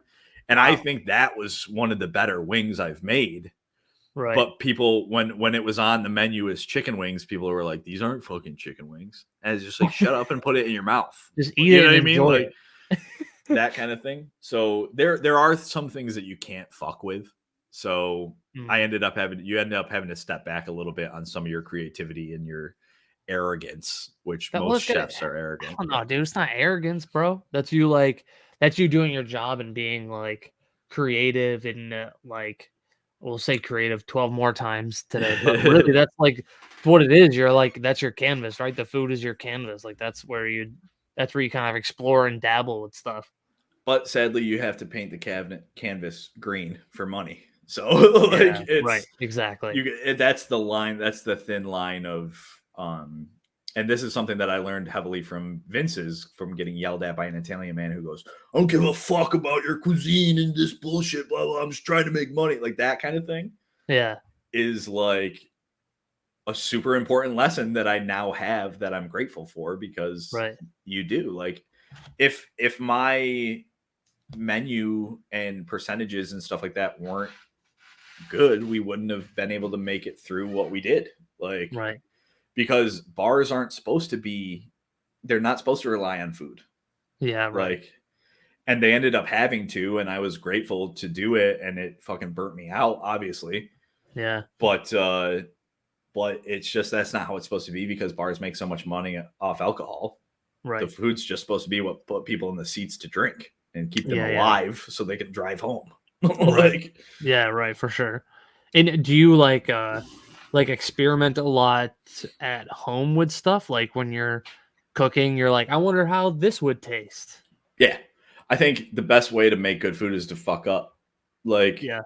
Speaker 2: And I
Speaker 1: Wow.
Speaker 2: think that was one of the better wings I've made.
Speaker 1: Right.
Speaker 2: But people, when it was on the menu as chicken wings, people were like, "These aren't fucking chicken wings." And it's just like, shut up and put it in your mouth.
Speaker 1: Just eat
Speaker 2: You
Speaker 1: it
Speaker 2: know
Speaker 1: and
Speaker 2: what I mean?
Speaker 1: enjoy
Speaker 2: Like
Speaker 1: it.
Speaker 2: that kind of thing. So there are some things that you can't fuck with. So
Speaker 1: Mm.
Speaker 2: you end up having to step back a little bit on some of your creativity and your arrogance, which
Speaker 1: That
Speaker 2: most
Speaker 1: was good.
Speaker 2: chefs are
Speaker 1: I
Speaker 2: arrogant.
Speaker 1: don't know, dude. It's not arrogance, bro. That's you doing your job and being like creative and like we'll say creative 12 more times today. But really that's like what it is. You're like that's your canvas, right? The food is your canvas. Like that's where you kind of explore and dabble with stuff.
Speaker 2: But sadly, you have to paint the cabinet canvas green for money. So like
Speaker 1: Yeah, right.
Speaker 2: it's
Speaker 1: Exactly.
Speaker 2: that's the line, that's the thin line of and this is something that I learned heavily from Vince's, from getting yelled at by an Italian man who goes, "I don't give a fuck about your cuisine and this bullshit, blah blah. I'm just trying to make money." Like that kind of thing
Speaker 1: Yeah.
Speaker 2: is like a super important lesson that I now have, that I'm grateful for, because
Speaker 1: Right.
Speaker 2: you do. Like if my menu and percentages and stuff like that weren't good, we wouldn't have been able to make it through what we did. Like,
Speaker 1: Right.
Speaker 2: because bars aren't supposed to be, they're not supposed to rely on food.
Speaker 1: Yeah, right.
Speaker 2: Like, and they ended up having to, and I was grateful to do it, and it fucking burnt me out, obviously.
Speaker 1: Yeah.
Speaker 2: But it's just, that's not how it's supposed to be, because bars make so much money off alcohol. The
Speaker 1: Right.
Speaker 2: food's just supposed to be what put people in the seats to drink and keep them
Speaker 1: Yeah, yeah.
Speaker 2: alive so they can drive home.
Speaker 1: Right.
Speaker 2: Like,
Speaker 1: Yeah, right, for sure. And do you like experiment a lot at home with stuff? Like when you're cooking, you're like, I wonder how this would taste.
Speaker 2: yeah, I think the best way to make good food is to fuck up. Like,
Speaker 1: Yeah.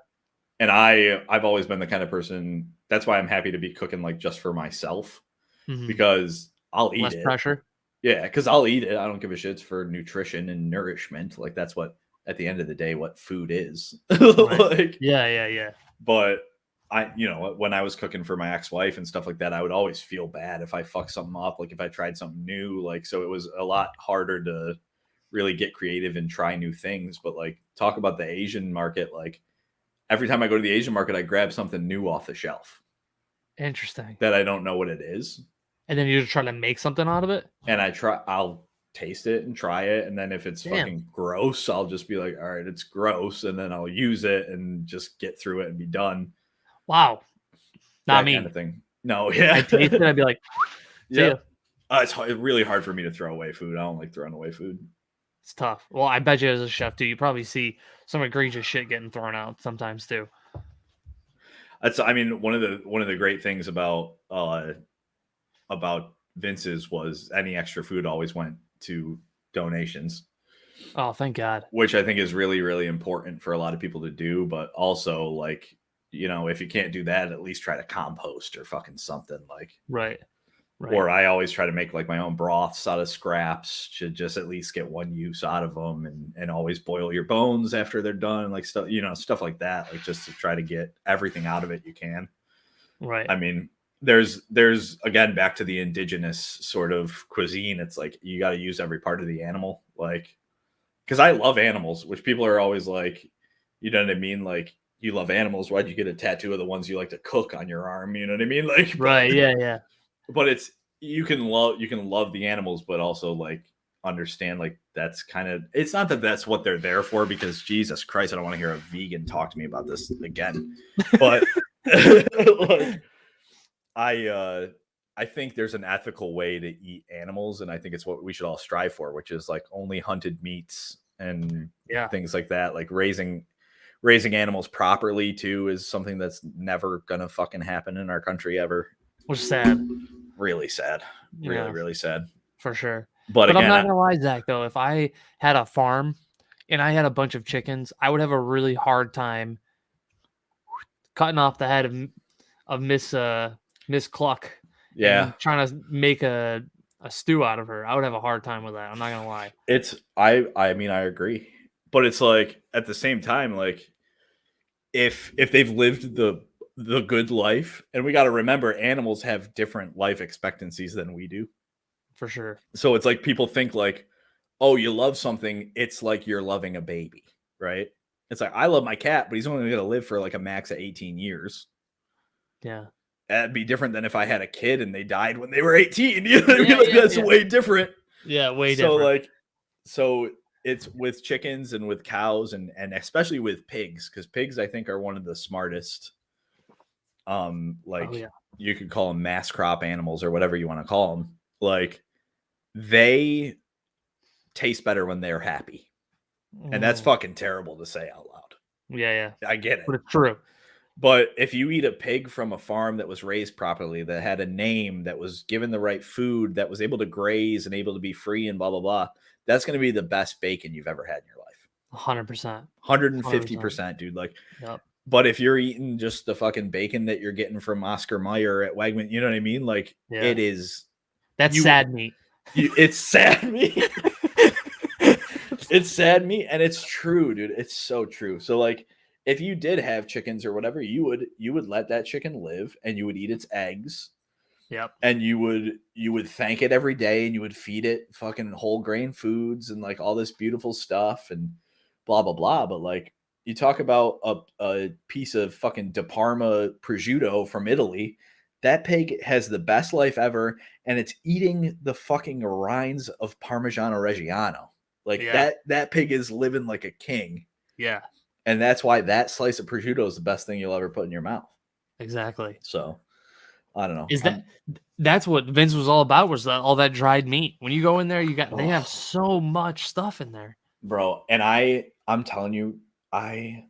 Speaker 2: and I've always been the kind of person. That's why I'm happy to be cooking like just for myself
Speaker 1: Hmm.
Speaker 2: because I'll eat
Speaker 1: Less
Speaker 2: it.
Speaker 1: pressure.
Speaker 2: Yeah, because I'll eat it. I don't give a shit. It's for nutrition and nourishment. Like that's what at the end of the day what food is.
Speaker 1: Right.
Speaker 2: Like,
Speaker 1: Yeah, yeah, yeah.
Speaker 2: but when I was cooking for my ex-wife and stuff like that, I would always feel bad if I fucked something up, like if I tried something new. Like, so it was a lot harder to really get creative and try new things. But like talk about the Asian market, like every time I go to the Asian market, I grab something new off the shelf
Speaker 1: Interesting.
Speaker 2: that I don't know what it is.
Speaker 1: And then you're just trying to make something out of it?
Speaker 2: And I'll taste it and try it. And then if it's
Speaker 1: Damn.
Speaker 2: fucking gross, I'll just be like, all right, it's gross. And then I'll use it and just get through it and be done.
Speaker 1: Wow. Not
Speaker 2: That kind of
Speaker 1: me.
Speaker 2: thing. No, yeah.
Speaker 1: I'd taste it, I'd be like, see ya.
Speaker 2: Yep. It's really hard for me to throw away food. I don't like throwing away food.
Speaker 1: It's tough. Well, I bet you as a chef too, you probably see some egregious shit getting thrown out sometimes too.
Speaker 2: I mean, one of the great things about Vince's was any extra food always went to donations,
Speaker 1: Oh, thank God.
Speaker 2: which I think is really, really important for a lot of people to do. But also, like, if you can't do that, at least try to compost or fucking something like.
Speaker 1: Right. Right.
Speaker 2: Or I always try to make like my own broths out of scraps to just at least get one use out of them, and always boil your bones after they're done, like stuff like that, like just to try to get everything out of it you can.
Speaker 1: Right.
Speaker 2: I mean, there's again back to the indigenous sort of cuisine. It's like you got to use every part of the animal, like because I love animals, which people are always like, you know what I mean, like you love animals. Why'd you get a tattoo of the ones you like to cook on your arm? You know what I mean, like
Speaker 1: Right. Yeah. Yeah.
Speaker 2: but it's you can love the animals, but also like understand like that's kind of it's not that that's what they're there for because Jesus Christ, I don't want to hear a vegan talk to me about this again. But like I think there's an ethical way to eat animals, and I think it's what we should all strive for, which is like only hunted meats and
Speaker 1: Yeah.
Speaker 2: things like that. Like raising animals properly too is something that's never gonna fucking happen in our country ever.
Speaker 1: Which is sad.
Speaker 2: Really sad. Really,
Speaker 1: Yeah,
Speaker 2: really sad.
Speaker 1: for sure.
Speaker 2: But
Speaker 1: But I'm
Speaker 2: again,
Speaker 1: not gonna lie, Zach, though, if I had a farm and I had a bunch of chickens, I would have a really hard time cutting off the head of Miss Cluck
Speaker 2: yeah,
Speaker 1: and trying to make a stew out of her. I would have a hard time with that. I'm not gonna lie.
Speaker 2: it's I mean I agree. But it's like at the same time, like if they've lived the good life, and we got to remember animals have different life expectancies than we do.
Speaker 1: For sure.
Speaker 2: So it's like people think like, oh, you love something, it's like you're loving a baby, right? It's like I love my cat, but he's only going to live for like a max of 18 years.
Speaker 1: Yeah.
Speaker 2: That'd be different than if I had a kid and they died when they were 18. You know what I mean?
Speaker 1: Yeah,
Speaker 2: Like,
Speaker 1: yeah,
Speaker 2: that's
Speaker 1: yeah.
Speaker 2: way different.
Speaker 1: Yeah, way
Speaker 2: So
Speaker 1: different.
Speaker 2: like, so it's with chickens and with cows and especially with pigs, because pigs I think are one of the smartest. Like
Speaker 1: Oh, yeah.
Speaker 2: you could call them mass crop animals or whatever you want to call them. Like they taste better when they're happy, and that's
Speaker 1: Mm.
Speaker 2: fucking terrible to say out loud.
Speaker 1: Yeah, yeah.
Speaker 2: I get it.
Speaker 1: But it's true.
Speaker 2: But if you eat a pig from a farm that was raised properly, that had a name, that was given the right food, that was able to graze and able to be free and blah, blah, blah, that's going to be the best bacon you've ever had in your life.
Speaker 1: 100%.
Speaker 2: 150%, dude. Like,
Speaker 1: Yep.
Speaker 2: but if you're eating just the fucking bacon that you're getting from Oscar Mayer at Wegman, you know what I mean? Like,
Speaker 1: Yeah.
Speaker 2: it is.
Speaker 1: That's sad meat.
Speaker 2: It's sad meat. It's sad meat, and it's true, dude. It's so true. So, like, if you did have chickens or whatever, you would let that chicken live, and you would eat its eggs.
Speaker 1: Yep.
Speaker 2: And you would thank it every day, and you would feed it fucking whole grain foods and like all this beautiful stuff and blah blah blah. But like you talk about a piece of fucking De Parma prosciutto from Italy, that pig has the best life ever, and it's eating the fucking rinds of Parmigiano Reggiano. Like that pig is living like a king.
Speaker 1: Yeah.
Speaker 2: And that's why that slice of prosciutto is the best thing you'll ever put in your mouth.
Speaker 1: Exactly.
Speaker 2: So, I don't know.
Speaker 1: Is that's what Vince was all about, was all that dried meat. When you go in there, they have so much stuff in there.
Speaker 2: Bro, and I'm telling you, I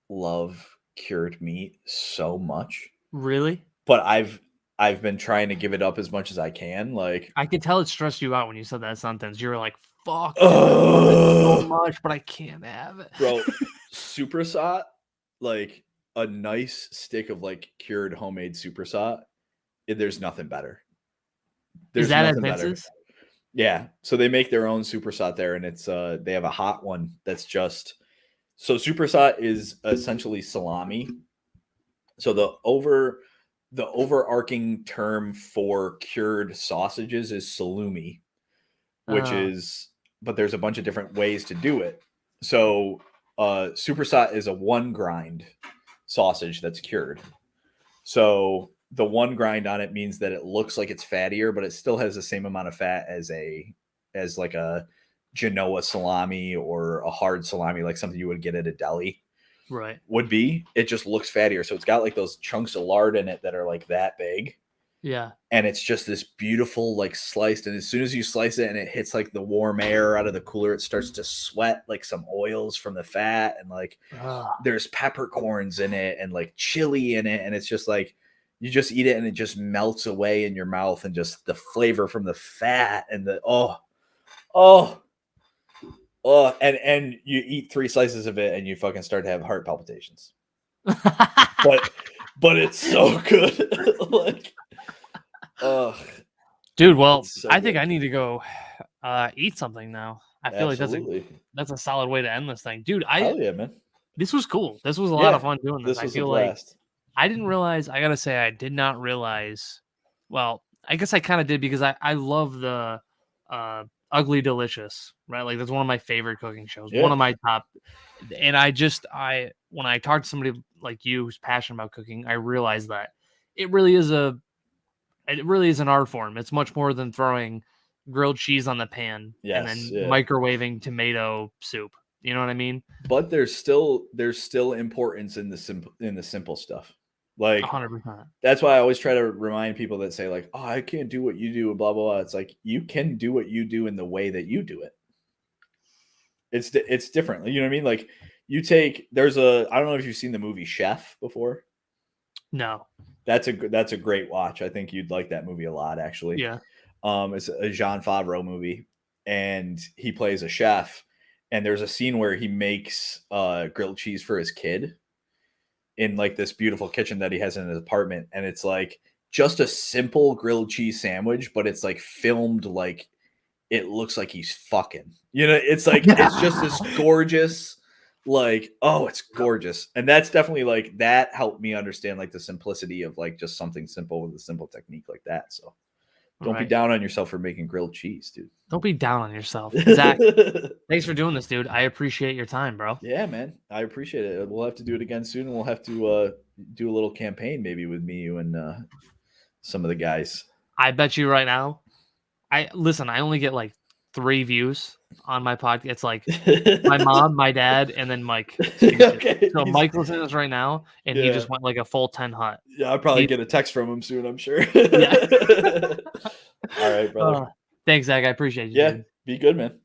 Speaker 2: love cured meat so much.
Speaker 1: Really?
Speaker 2: But I've been trying to give it up as much as I can. Like,
Speaker 1: I could tell it stressed you out when you said that sentence. You were like, fuck, dude, I love it so much, but I can't have it.
Speaker 2: Bro, supersat, like a nice stick of like cured homemade supersat, there's nothing better.
Speaker 1: Is that at Vince's?
Speaker 2: Yeah. So they make their own supersat there, and it's they have a hot one that's just so supersat is essentially salami. So the overarching term for cured sausages is salumi, which is, but there's a bunch of different ways to do it. So supersat is a one grind sausage that's cured. So the one grind on it means that it looks like it's fattier, but it still has the same amount of fat as like a Genoa salami or a hard salami, like something you would get at a deli.
Speaker 1: Right.
Speaker 2: Would be. It just looks fattier. So it's got like those chunks of lard in it that are like that big.
Speaker 1: Yeah.
Speaker 2: And it's just this beautiful, like sliced. And as soon as you slice it and it hits like the warm air out of the cooler, it starts to sweat like some oils from the fat. And like there's peppercorns in it and like chili in it. And it's just like you just eat it and it just melts away in your mouth, and just the flavor from the fat and the and you eat 3 slices of it and you fucking start to have heart palpitations. but it's so good. Like,
Speaker 1: dude, well, so I think I need to go eat something now. I feel
Speaker 2: Absolutely.
Speaker 1: like that's a solid way to end this thing. Dude,
Speaker 2: hell yeah, man.
Speaker 1: This was cool. This was a lot of fun doing this.
Speaker 2: This was
Speaker 1: I feel
Speaker 2: a blast.
Speaker 1: Like I didn't realize, I gotta say, I did not realize, well, I guess I kind of did, because I love the Ugly Delicious, right? Like that's one of my favorite cooking shows, one of my top. And when I talk to somebody like you who's passionate about cooking, I realize that it really is an art form. It's much more than throwing grilled cheese on the pan and then microwaving tomato soup. You know what I mean?
Speaker 2: But there's still importance in the simple stuff. Like
Speaker 1: 100%.
Speaker 2: That's why I always try to remind people that say like, "Oh, I can't do what you do," and blah blah blah. It's like you can do what you do in the way that you do it. It's different. You know what I mean? Like I don't know if you've seen the movie Chef before.
Speaker 1: No.
Speaker 2: That's a great watch. I think you'd like that movie a lot, actually.
Speaker 1: Yeah.
Speaker 2: It's a Jean Favreau movie, and he plays a chef. And there's a scene where he makes grilled cheese for his kid in like this beautiful kitchen that he has in his apartment. And it's like just a simple grilled cheese sandwich, but it's like filmed like it looks like he's fucking. You know, it's like it's just this gorgeous, like, oh, it's gorgeous. And that's definitely like that helped me understand like the simplicity of like just something simple with a simple technique like that. So don't be down on yourself for making grilled cheese, dude.
Speaker 1: Don't be down on yourself. Zach, thanks for doing this, dude. I appreciate your time, bro.
Speaker 2: Yeah, man. I appreciate it. We'll have to do it again soon, and we'll have to do a little campaign maybe with me, you, and some of the guys.
Speaker 1: I bet you right now, I only get like 3 views on my podcast. It's like my mom, my dad, and then Mike. Okay. So Mike listens to this right now, and he just went like a full 10 hut.
Speaker 2: Yeah, I'll probably get a text from him soon, I'm sure. Yeah. All right, brother.
Speaker 1: Thanks, Zach. I appreciate you.
Speaker 2: Yeah, dude. Be good, man.